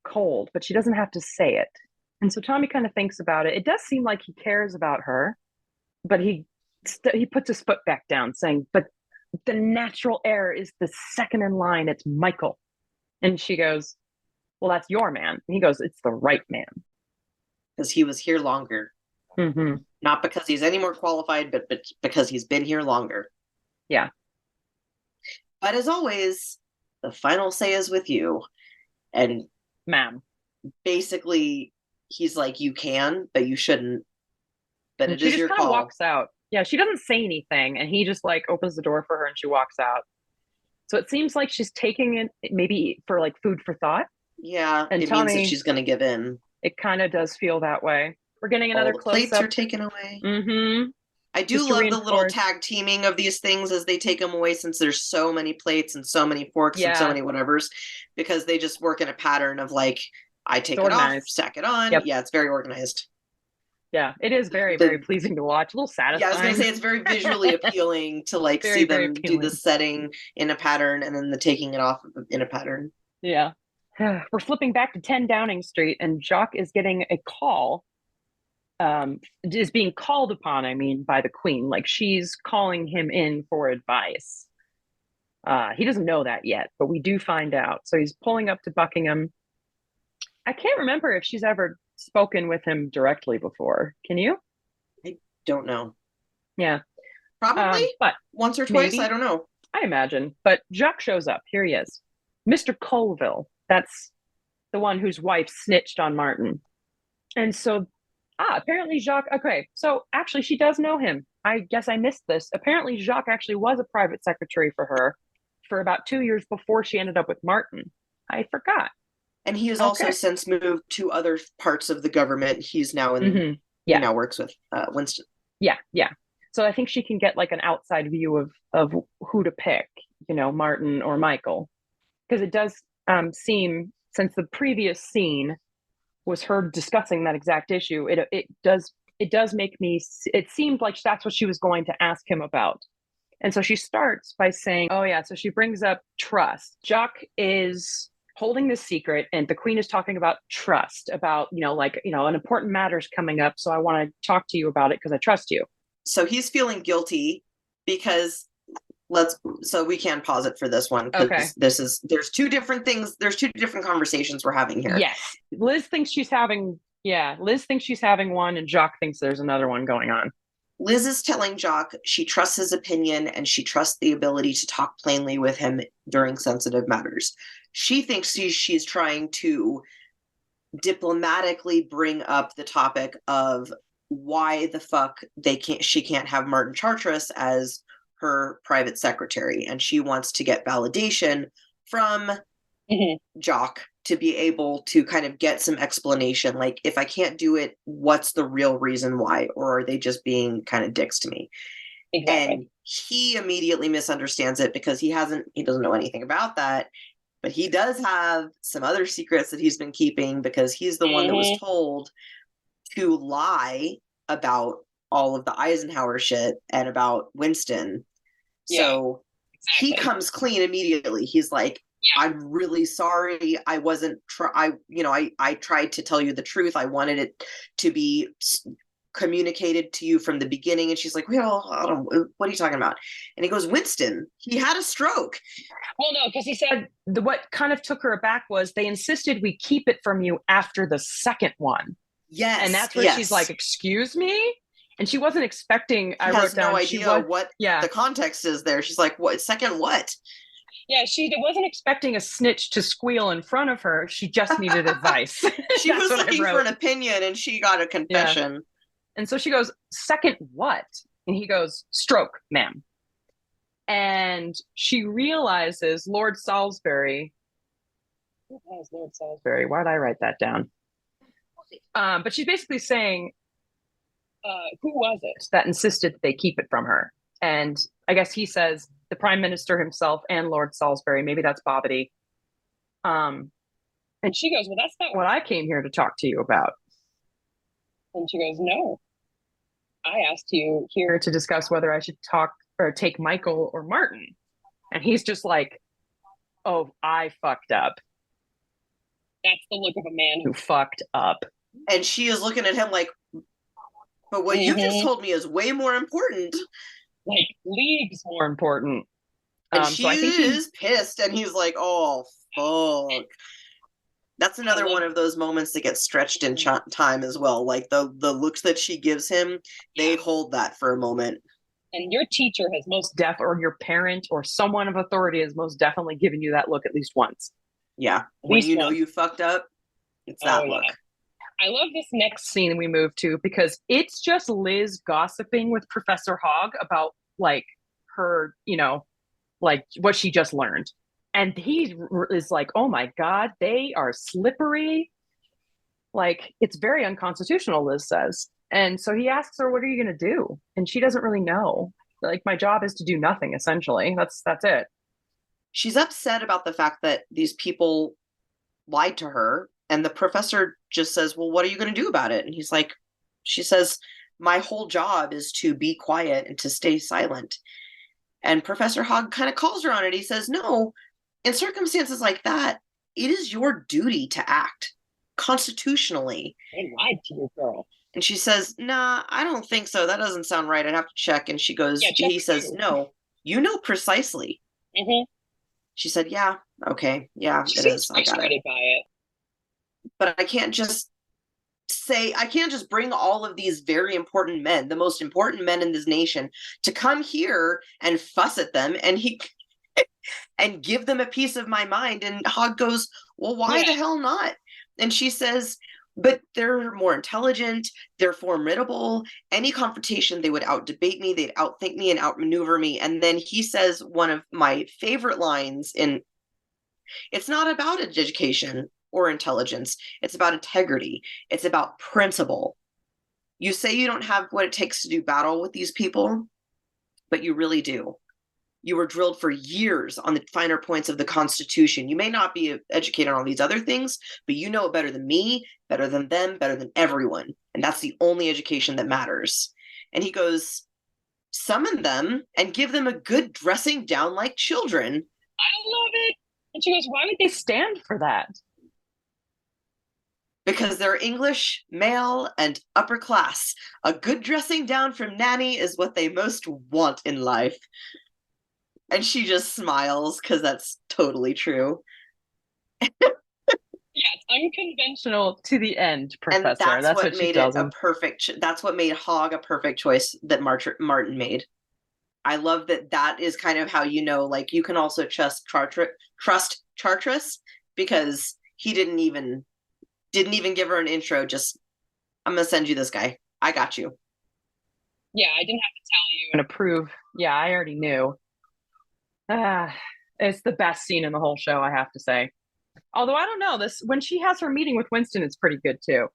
cold, but she doesn't have to say it. And so Tommy kind of thinks about it. It does seem like he cares about her, but he puts his foot back down saying, but the natural heir is the second in line. It's Michael. And she goes, well, that's your man. And he goes, it's the right man. Because he was here longer. Mm-hmm. Not because he's any more qualified, but because he's been here longer. Yeah. But as always, the final say is with you. And ma'am. Basically, he's like, you can, but you shouldn't. But and it is your call. She just kind of walks out. Yeah, she doesn't say anything, and he just like opens the door for her, and she walks out. So it seems like she's taking it maybe for like food for thought. Yeah, and it Tommy, means that she's going to give in. It kind of does feel that way. We're getting another close-up. Plates are taken away. Mm-hmm. I do love the little tag teaming of these things as they take them away, since there's so many plates and so many forks and so many whatevers, because they just work in a pattern of like, I take it off, stack it on. Yep. Yeah, it's very organized. Yeah, it is very, very pleasing to watch. A little satisfying. Yeah, I was going to say it's very visually appealing to like see them do the setting in a pattern and then the taking it off in a pattern. Yeah. We're flipping back to 10 Downing Street, and Jock is getting a call. Is being called upon, I mean, by the Queen. Like, she's calling him in for advice. He doesn't know that yet, but we do find out. So he's pulling up to Buckingham. I can't remember if she's ever spoken with him directly before. Can you? I don't know. Yeah. Probably, but once or twice, maybe. I don't know. I imagine. But Jacques shows up. Here he is. Mr. Colville. That's the one whose wife snitched on Martin. And so, apparently Jacques, okay, so actually she does know him. I guess I missed this. Apparently Jacques actually was a private secretary for her for about 2 years before she ended up with Martin. I forgot. And he has also since moved to other parts of the government. He's now in, he now works with Winston. Yeah, yeah. So I think she can get like an outside view of who to pick, you know, Martin or Michael. Because it does seem, since the previous scene was her discussing that exact issue, it does make me, it seemed like that's what she was going to ask him about. And so she starts by saying, oh yeah, so she brings up trust. Jacques is holding this secret, and the Queen is talking about trust, about, you know, like, you know, an important matter's coming up, so I want to talk to you about it because I trust you. So he's feeling guilty because so we can pause it for this one, because there's two different things, there's two different conversations we're having here. Yes. Liz thinks she's having one, and Jacques thinks there's another one going on. Liz is telling Jacques she trusts his opinion and she trusts the ability to talk plainly with him during sensitive matters. She thinks she's trying to diplomatically bring up the topic of why the fuck she can't have Martin Chartres as her private secretary, and she wants to get validation from Jacques to be able to kind of get some explanation, like, if I can't do it, what's the real reason why, or are they just being kind of dicks to me? Exactly. And he immediately misunderstands it because he doesn't know anything about that, but he does have some other secrets that he's been keeping, because he's the one that was told to lie about all of the Eisenhower shit and about Winston. Yeah, so exactly. He comes clean immediately. He's like, I'm really sorry. I wasn't I tried to tell you the truth. I wanted it to be communicated to you from the beginning. And she's like, well, what are you talking about? And he goes, Winston, he had a stroke. Well, no, because he said what kind of took her aback was they insisted we keep it from you after the second one. Yes. And that's where she's like, excuse me? And she wasn't expecting, I wrote down, no idea what the context is there. She's like, what? Second what? Yeah, she wasn't expecting a snitch to squeal in front of her. She just needed advice. She was looking for an opinion, and she got a confession. Yeah. And so she goes, second what? And he goes, stroke, ma'am. And she realizes Lord Salisbury Lord Salisbury. Why did I write that down? But she's basically saying, who was it that insisted they keep it from her? And I guess he says the Prime Minister himself and Lord Salisbury. Maybe that's Bobbity. And she goes, well, that's not what I came here to talk to you about. And she goes, no. I asked you here to discuss whether I should talk or take Michael or Martin. And he's just like, oh, I fucked up. That's the look of a man who fucked up. And she is looking at him like, but what you just told me is way more important. Like, leagues more important. And she is pissed, and he's like, oh, fuck. That's another one of those moments that gets stretched in time as well. Like, the looks that she gives him, they hold that for a moment. And your teacher has or your parent or someone of authority has most definitely given you that look at least once. Yeah. When you know you fucked up, it's that look. Yeah. I love this next scene we move to because it's just Liz gossiping with Professor Hogg about like her, like what she just learned. And he is like, oh my God, they are slippery. Like, it's very unconstitutional, Liz says. And so he asks her, what are you going to do? And she doesn't really know. Like, my job is to do nothing, essentially. That's it. She's upset about the fact that these people lied to her. And the professor just says, well, what are you going to do about it? And he's like, she says, my whole job is to be quiet and to stay silent. And Professor Hogg kind of calls her on it. He says, no, in circumstances like that, it is your duty to act constitutionally. They lied to you, girl. And she says, nah, I don't think so. That doesn't sound right. I'd have to check. And she goes, he says, no, you know precisely. Mm-hmm. She said, yeah, okay. Yeah, it is. I got it. By it. But I can't just bring all of these very important men, the most important men in this nation, to come here and fuss at them and give them a piece of my mind. And Hogg goes, well, why the hell not? And she says, but they're more intelligent, they're formidable. Any confrontation, they would out-debate me, they'd outthink me and outmaneuver me. And then he says one of my favorite lines it's not about education or intelligence. It's about integrity. It's about principle. You say you don't have what it takes to do battle with these people, but you really do. You were drilled for years on the finer points of the Constitution. You may not be educated on these other things, but you know it better than me, better than them, better than everyone. And that's the only education that matters. And he goes, summon them and give them a good dressing down like children. I love it. And she goes, why would they stand for that? Because they're English, male, and upper class. A good dressing down from Nanny is what they most want in life. And she just smiles because that's totally true. Yeah, it's unconventional to the end, Professor. And that's what made it him. That's what made Hogg a perfect choice that Martin made. I love that is kind of how like you can also trust Chartres because he didn't even give her an intro. Just, I'm gonna send you this guy. I got you. Yeah, I didn't have to tell you and approve. Yeah, I already knew. It's the best scene in the whole show, I have to say. Although I don't know, when she has her meeting with Winston, it's pretty good too.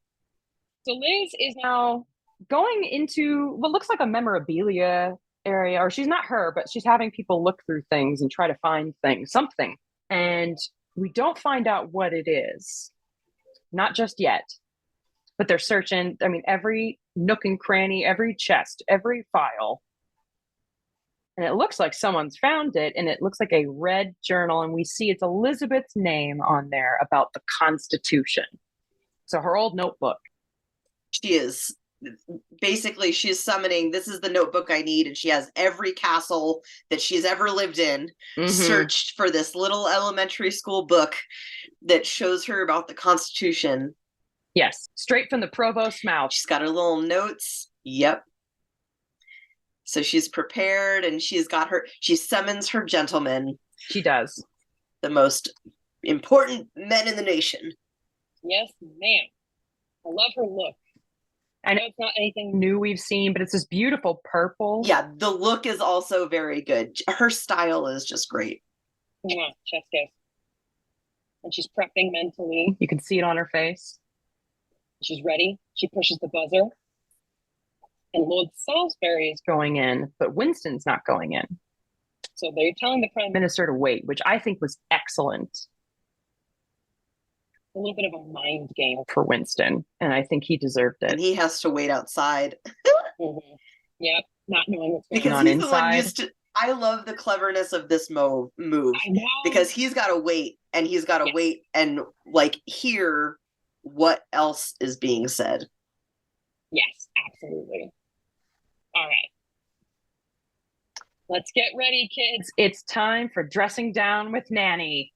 So Liz is now going into what looks like a memorabilia area, or she's not her, but she's having people look through things and try to find something. And we don't find out what it is. Not just yet. But they're searching, every nook and cranny, every chest, every file. And it looks like someone's found it, and it looks like a red journal, and we see it's Elizabeth's name on there about the Constitution. So her old notebook. She is. Basically, she's summoning, this is the notebook I need, and she has every castle that she's ever lived in searched for this little elementary school book that shows her about the Constitution. Yes, straight from the provost's mouth. She's got her little notes. Yep. So she's prepared, and she summons her gentlemen. She does. The most important men in the nation. Yes, ma'am. I love her look. I know it's not anything new we've seen, but it's this beautiful purple. Yeah, the look is also very good. Her style is just great. Yeah, chest kiss. and she's prepping mentally. You can see it on her face. She's ready. She pushes the buzzer. And Lord Salisbury is Going in, but Winston's not going in. so they're telling the Prime Minister Minister to wait, which I think was excellent a little bit of a mind game. for Winston, and I think he deserved And it. he has to wait outside Mm-hmm. Yep, not knowing what's going because on he's the one inside. used to. I love the cleverness of this move I know. because he's got to wait and he's got to Yes. wait and like hear what else is being said. Yes, absolutely. All right. Let's get ready, kids. It's time for dressing down with Nanny.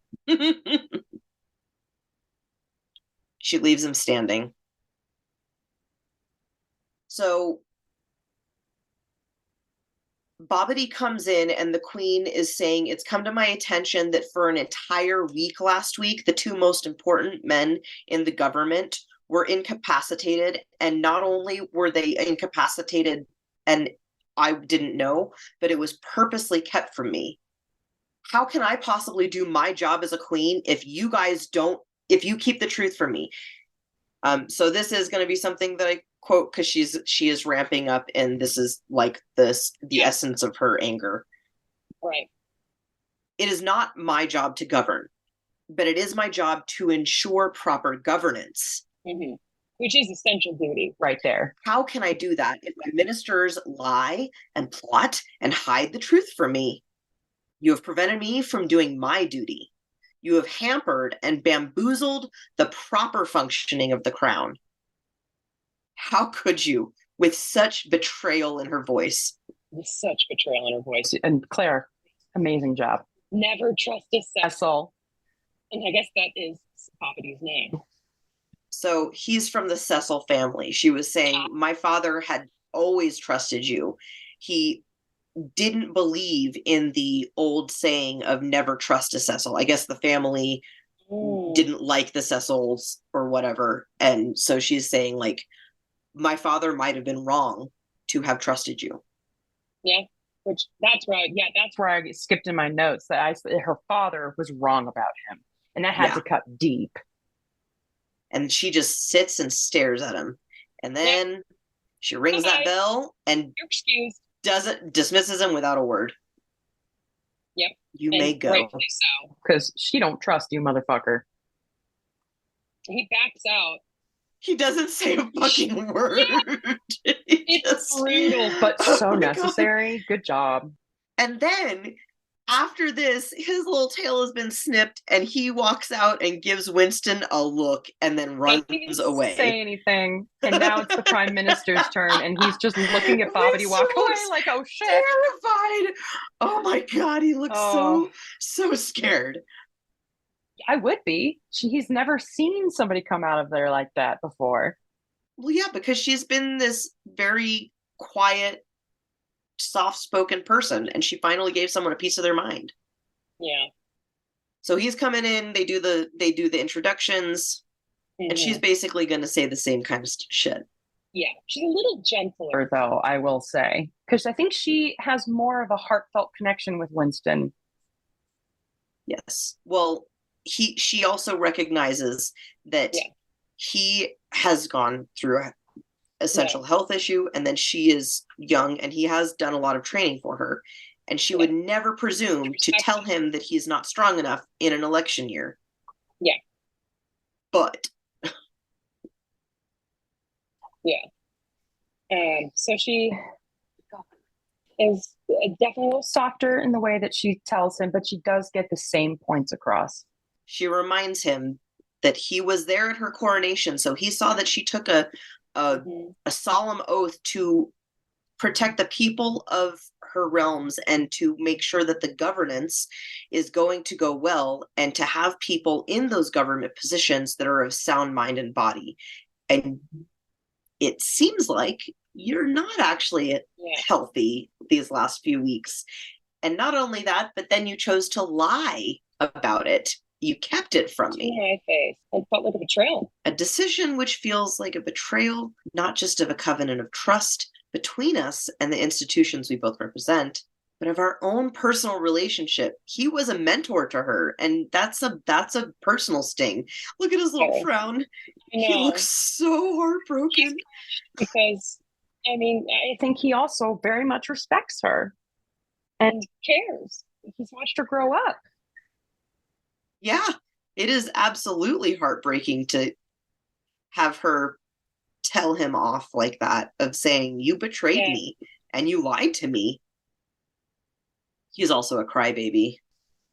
She leaves him standing. So Bobbity comes in and the queen is saying, it's come to my attention that for an entire week last week, the two most important men in the government were incapacitated. And not only were they incapacitated and I didn't know, but it was purposely kept from me. How can I possibly do my job as a queen if you guys don't, if you keep the truth from me? So this is going to be something that I quote because she is ramping up, and this is like the essence of her anger. Right. It is not my job to govern, but it is my job to ensure proper governance. Mm-hmm. Which is essential duty. Right there. How can I do that if my ministers lie and plot and hide the truth from me? You have prevented me from doing my duty. You have hampered and bamboozled the proper functioning of the crown. How could you, with such betrayal in her voice? With such betrayal in her voice. And Claire, amazing job. Never trust a Cecil. Cecil. And I guess that is Poppity's name. So he's from the Cecil family. She was saying, my father had always trusted you. He didn't believe in the old saying of never trust a Cecil. I guess the family didn't like the Cecils or whatever. And so she's saying, like, my father might have been wrong to have trusted you. Yeah. Which that's where I skipped in my notes that her father was wrong about him. And that had to cut deep. And she just sits and stares at him. And then she rings that bell and you're excused. Dismisses him without a word. Yep. You may go. Rightfully so. Because she don't trust you, motherfucker. He backs out. He doesn't say a fucking word. It's brutal. But so Oh my necessary. Good job. And then after this, his little tail has been snipped and he walks out and gives Winston a look and then runs away. Say anything. And now it's the Prime Minister's turn and he's just looking at Bobbity walk away like, oh shit. Terrified. Oh my God, he looks so scared. I would be. He's never seen somebody come out of there like that before. Well, yeah, because she's been this very quiet, soft-spoken person, and she finally gave someone a piece of their mind. Yeah. So he's coming in. They do the introductions, and she's basically going to say the same kind of shit. Yeah, she's a little gentler, though, I will say, because I think she has more of a heartfelt connection with Winston. Yes. Well, she also recognizes that he has gone through an essential health issue, and then she is young, and he has done a lot of training for her, and she would never presume to tell him that he's not strong enough in an election year. Yeah. But so she is definitely a little Softer in the way that she tells him, but she does get the same points across. she reminds him that he was there at her coronation, so he saw that she took a solemn oath to protect the people of her realms and to make sure that the governance is going to go well and to have people in those government positions that are of sound mind and body. And it seems like you're not actually healthy these last few weeks. And not only that, but then you chose to lie about it. You kept it from me. my face. It felt like a betrayal. A decision which feels like a betrayal, not just of a covenant of trust between us and the institutions we both represent, but of our own personal relationship. He was a mentor to her, and that's a personal sting. Look at his little frown. He looks so heartbroken. Because, I mean, I think he also very much respects her and cares. He's watched her grow up. Yeah, it is absolutely heartbreaking to have her tell him off like that, of saying, you betrayed me and you lied to me. He's also a crybaby.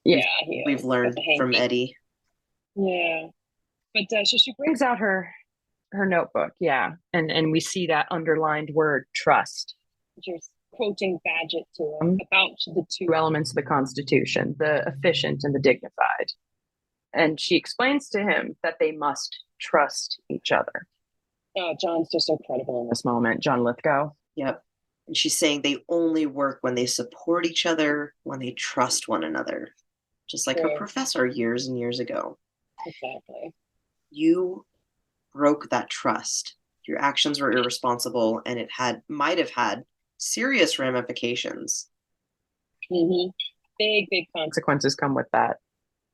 Yeah, we've learned from Eddie. Yeah, but so she brings out her notebook, and we see that underlined word, trust. She's quoting Badgett to him about the two elements of the Constitution, the efficient and the dignified. And she explains to him that they must trust each other. Oh, John's just so credible in this moment, John Lithgow. Yep. And she's saying they only work when they support each other, when they trust one another. Just like her professor years and years ago. Exactly. You broke that trust. Your actions were irresponsible, and it might have had serious ramifications. Mm-hmm. Big consequences come with that.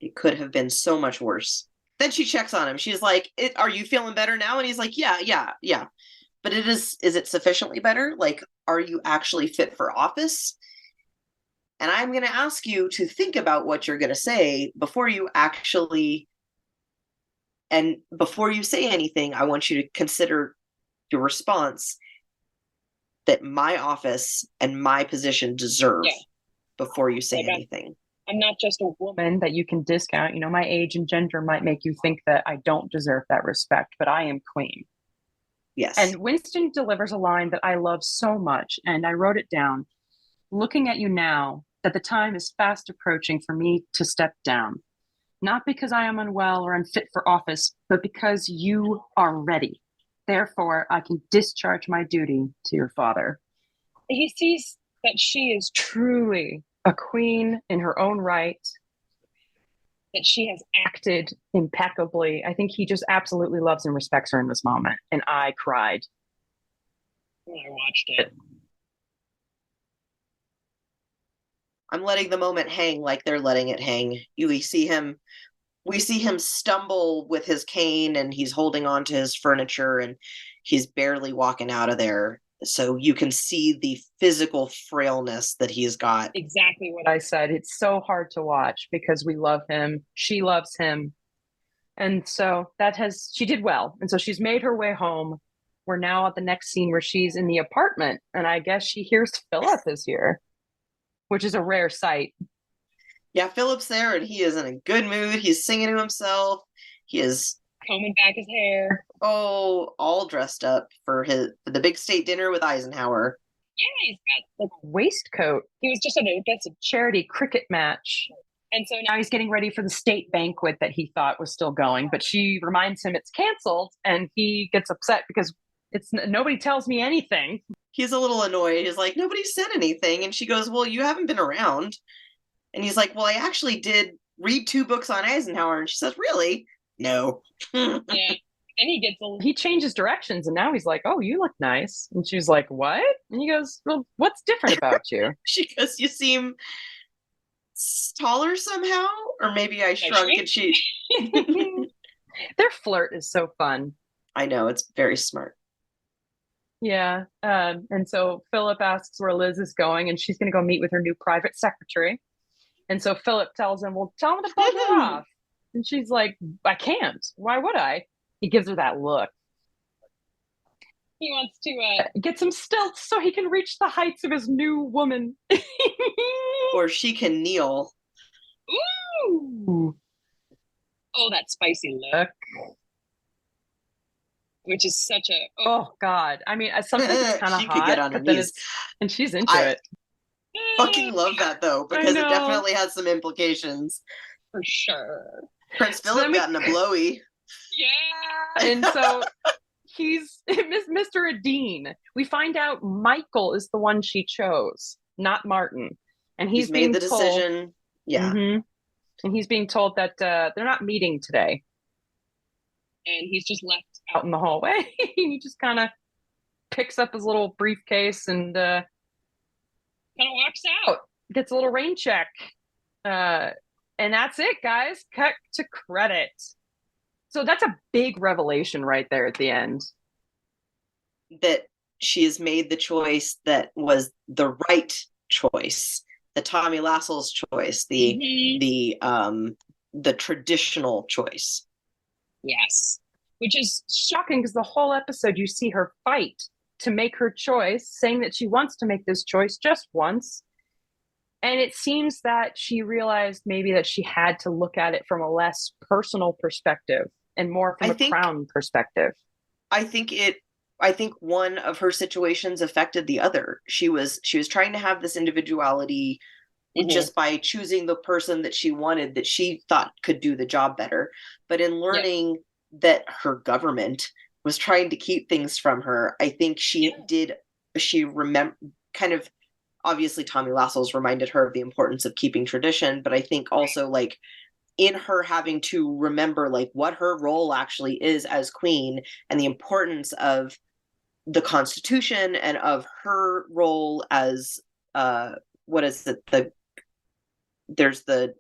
It could have been so much worse. Then she checks on him. She's like, are you feeling better now? And he's like, yeah. But is it sufficiently better? Like, are you actually fit for office? And I'm going to ask you to think about what you're going to say before you say anything. I want you to consider your response that my office and my position deserve before you say anything. I'm not just a woman that you can discount. You know, my age and gender might make you think that I don't deserve that respect, but I am queen. Yes. And Winston delivers a line that I love so much, and I wrote it down. Looking at you now, that the time is fast approaching for me to step down. Not because I am unwell or unfit for office, but because you are ready. Therefore, I can discharge my duty to your father. He sees that she is truly a queen in her own right, that she has acted impeccably. I think he just absolutely loves and respects her in this moment. And I cried when I watched it. I'm letting the moment hang like they're letting it hang. We see him stumble with his cane, and he's holding on to his furniture, and he's barely walking out of there. So you can see the physical frailness that he's got. Exactly what I said. It's so hard to watch because we love him. She loves him. And so she did well. And so she's made her way home. We're now at the next scene where she's in the apartment. And I guess she hears Philip is here, which is a rare sight. Yeah, Philip's there, and he is in a good mood. He's singing to himself. He is combing back his hair. Oh, all dressed up for the big state dinner with Eisenhower. Yeah, he's got a waistcoat. He was just at a charity cricket match. And so now he's getting ready for the state banquet that he thought was still going, but she reminds him it's canceled, and he gets upset because nobody tells me anything. He's a little annoyed. He's like, nobody said anything. And she goes, well, you haven't been around. And he's like, well, I actually did read 2 books on Eisenhower. And she says, really? No. Yeah. And he changes directions, and now he's like, oh, you look nice. And she's like, what? And he goes, well, what's different about you? She goes, you seem taller somehow, or maybe I shrunk. And she their flirt is so fun. I know, it's very smart. Yeah. And so Philip asks where Liz is going, and she's going to go meet with her new private secretary. And so Philip tells him, well, tell him to buzz her off. And she's like, I can't. Why would I? He gives her that look. He wants to get some stilts so he can reach the heights of his new woman. Or she can kneel. Ooh. Oh, that spicy look. Which is such a... Oh, God. I mean, sometimes it's kind of hot. She could get on her knees. And she's into it. Fucking love that, though, because it definitely has some implications. For sure. Prince Philip got in a blowy. Yeah. And so he's Mr. Adine. We find out Michael is the one she chose, not Martin. And he's made the decision. Yeah. Mm-hmm. And he's being told that they're not meeting today. And he's just left out in the hallway. He just kind of picks up his little briefcase and kind of walks out. gets a little rain check. And that's it, guys. Cut to credit. So that's a big revelation right there at the end. That she has made the choice that was the right choice, the Tommy Lassel's choice, the traditional choice. Yes. Which is shocking because the whole episode you see her fight to make her choice, saying that she wants to make this choice just once. And it seems that she realized maybe that she had to look at it from a less personal perspective and more from a crown perspective. I think one of her situations affected the other. She was trying to have this individuality just by choosing the person that she wanted, that she thought could do the job better. But in learning that her government was trying to keep things from her, I think she kind of, obviously Tommy Lassel's reminded her of the importance of keeping tradition, but I think also like in her having to remember like what her role actually is as queen and the importance of the Constitution and of her role as what is it, there's the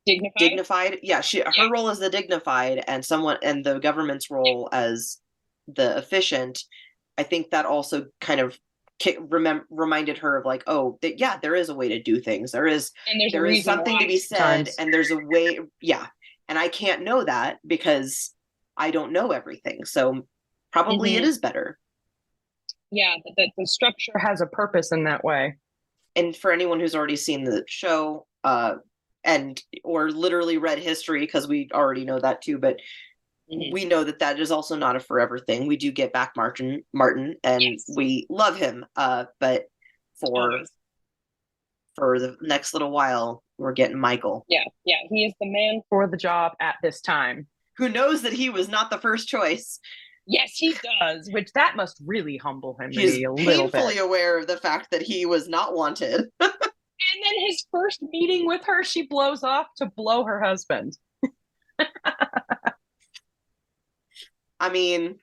dignified. Her role as the dignified and the government's role as the efficient. I think that also kind of reminded her of like, oh, there is a way to do things. There is something to be said, and there's a way. Yeah, and I can't know that because I don't know everything. So probably it is better. Yeah, the structure has a purpose in that way. And for anyone who's already seen the show, or literally read history, because we already know that too, but we know that is also not a forever thing. We do get back Martin, and we love him. But for the next little while, we're getting Michael. Yeah, he is the man for the job at this time. Who knows that he was not the first choice. Yes, he does. Which that must really humble him. He's maybe a little bit. Painfully aware of the fact that he was not wanted. And then his first meeting with her, she blows off to blow her husband. I mean,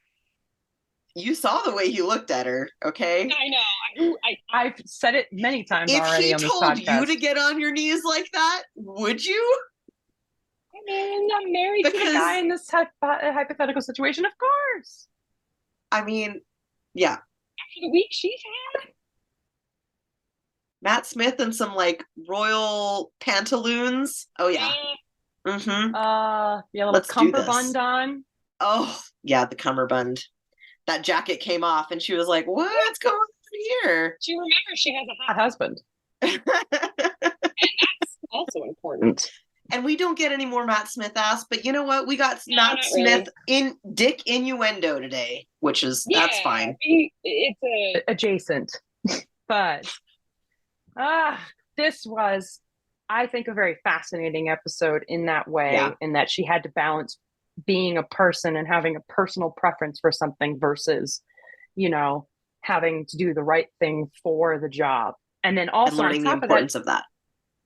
you saw the way he looked at her, okay? I know. I've said it many times already on this podcast. If he told you to get on your knees like that, would you? I mean, I'm married to the guy in this hypothetical situation, of course. I mean, yeah. After the week she's had. Matt Smith and some like royal pantaloons. Oh yeah. Let's cummerbund on. Oh yeah, the cummerbund. That jacket came off, and she was like, "What's going on here?" She remembers she has a hot husband, and that's also important. And we don't get any more Matt Smith ass, but you know what? We got Matt Smith in dick innuendo today, which is that's fine. It's adjacent, but this was, I think, a very fascinating episode in that way, in that she had to balance being a person and having a personal preference for something versus, having to do the right thing for the job, and then also learning the importance of that.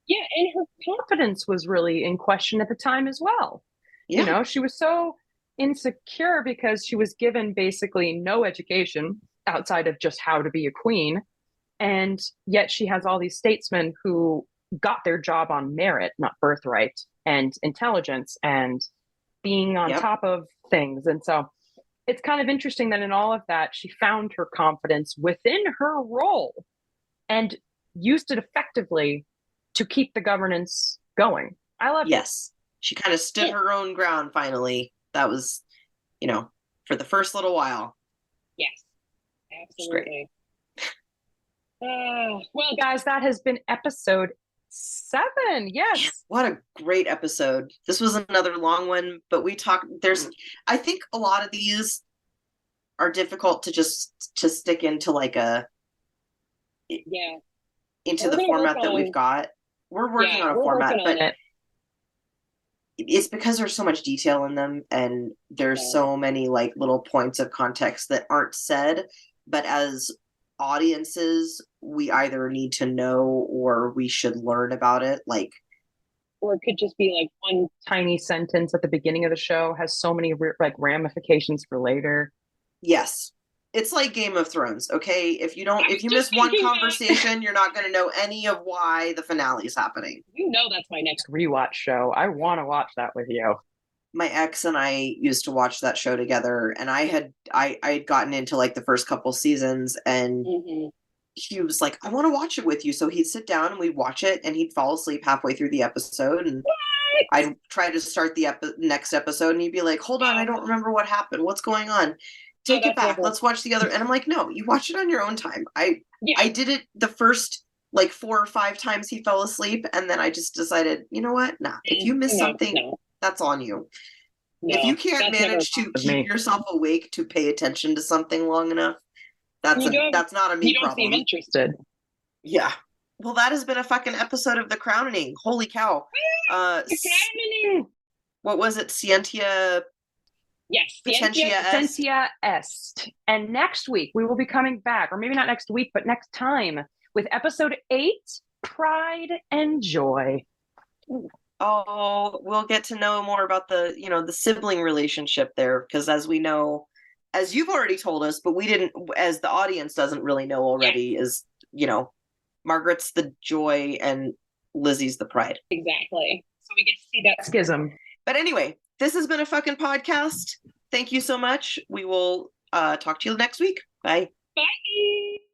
Yeah, and her confidence was really in question at the time as well. Yeah. She was so insecure because she was given basically no education outside of just how to be a queen. And yet she has all these statesmen who got their job on merit, not birthright, and intelligence and being on top of things. And so it's kind of interesting that in all of that, she found her confidence within her role and used it effectively to keep the governance going. I love it. Yes. She kind of stood her own ground finally. That was, for the first little while. Yes, absolutely. Well, guys, that has been episode 7. Yes. What a great episode. This was another long one, but I think a lot of these are difficult to stick into like into the format that we've got. We're working on a format, but it's because there's so much detail in them, and there's so many like little points of context that aren't said, but as audiences, we either need to know or we should learn about it. Or it could just be like one tiny sentence at the beginning of the show has so many ramifications for later. Yes. It's like Game of Thrones, okay? If you miss one thinking that. conversation, you're not going to know any of why the finale is happening. You know that's my next. Rewatch show. I want to watch that with you. My ex and I used to watch that show together, and I had gotten into like the first couple seasons, and he was like, I want to watch it with you. So he'd sit down and we'd watch it, and he'd fall asleep halfway through the episode, and I'd try to start the next episode, and he'd be like, hold on, I don't remember what happened. What's going on? Take it back. Let's watch the other. And I'm like, no, you watch it on your own time. I did it the first like 4 or 5 times he fell asleep, and then I just decided, you know what? Nah, if you miss something, that's on you. No, if you can't manage to keep yourself awake to pay attention to something long enough, that's not a me problem. You don't seem interested. Yeah. Well, that has been a fucking episode of The Crownening. Holy cow. The Crownening. What was it? Scientia. Yes, Scientia Est. And next week we will be coming back, or maybe not next week, but next time, with episode 8, Pride and Joy. Oh, we'll get to know more about the sibling relationship there, because as we know, as you've already told us, but we didn't, as the audience doesn't really know already, is, Margaret's the joy and Lizzie's the pride. Exactly. So we get to see that schism. But anyway, this has been a fucking podcast. Thank you so much. We will talk to you next week. Bye. Bye.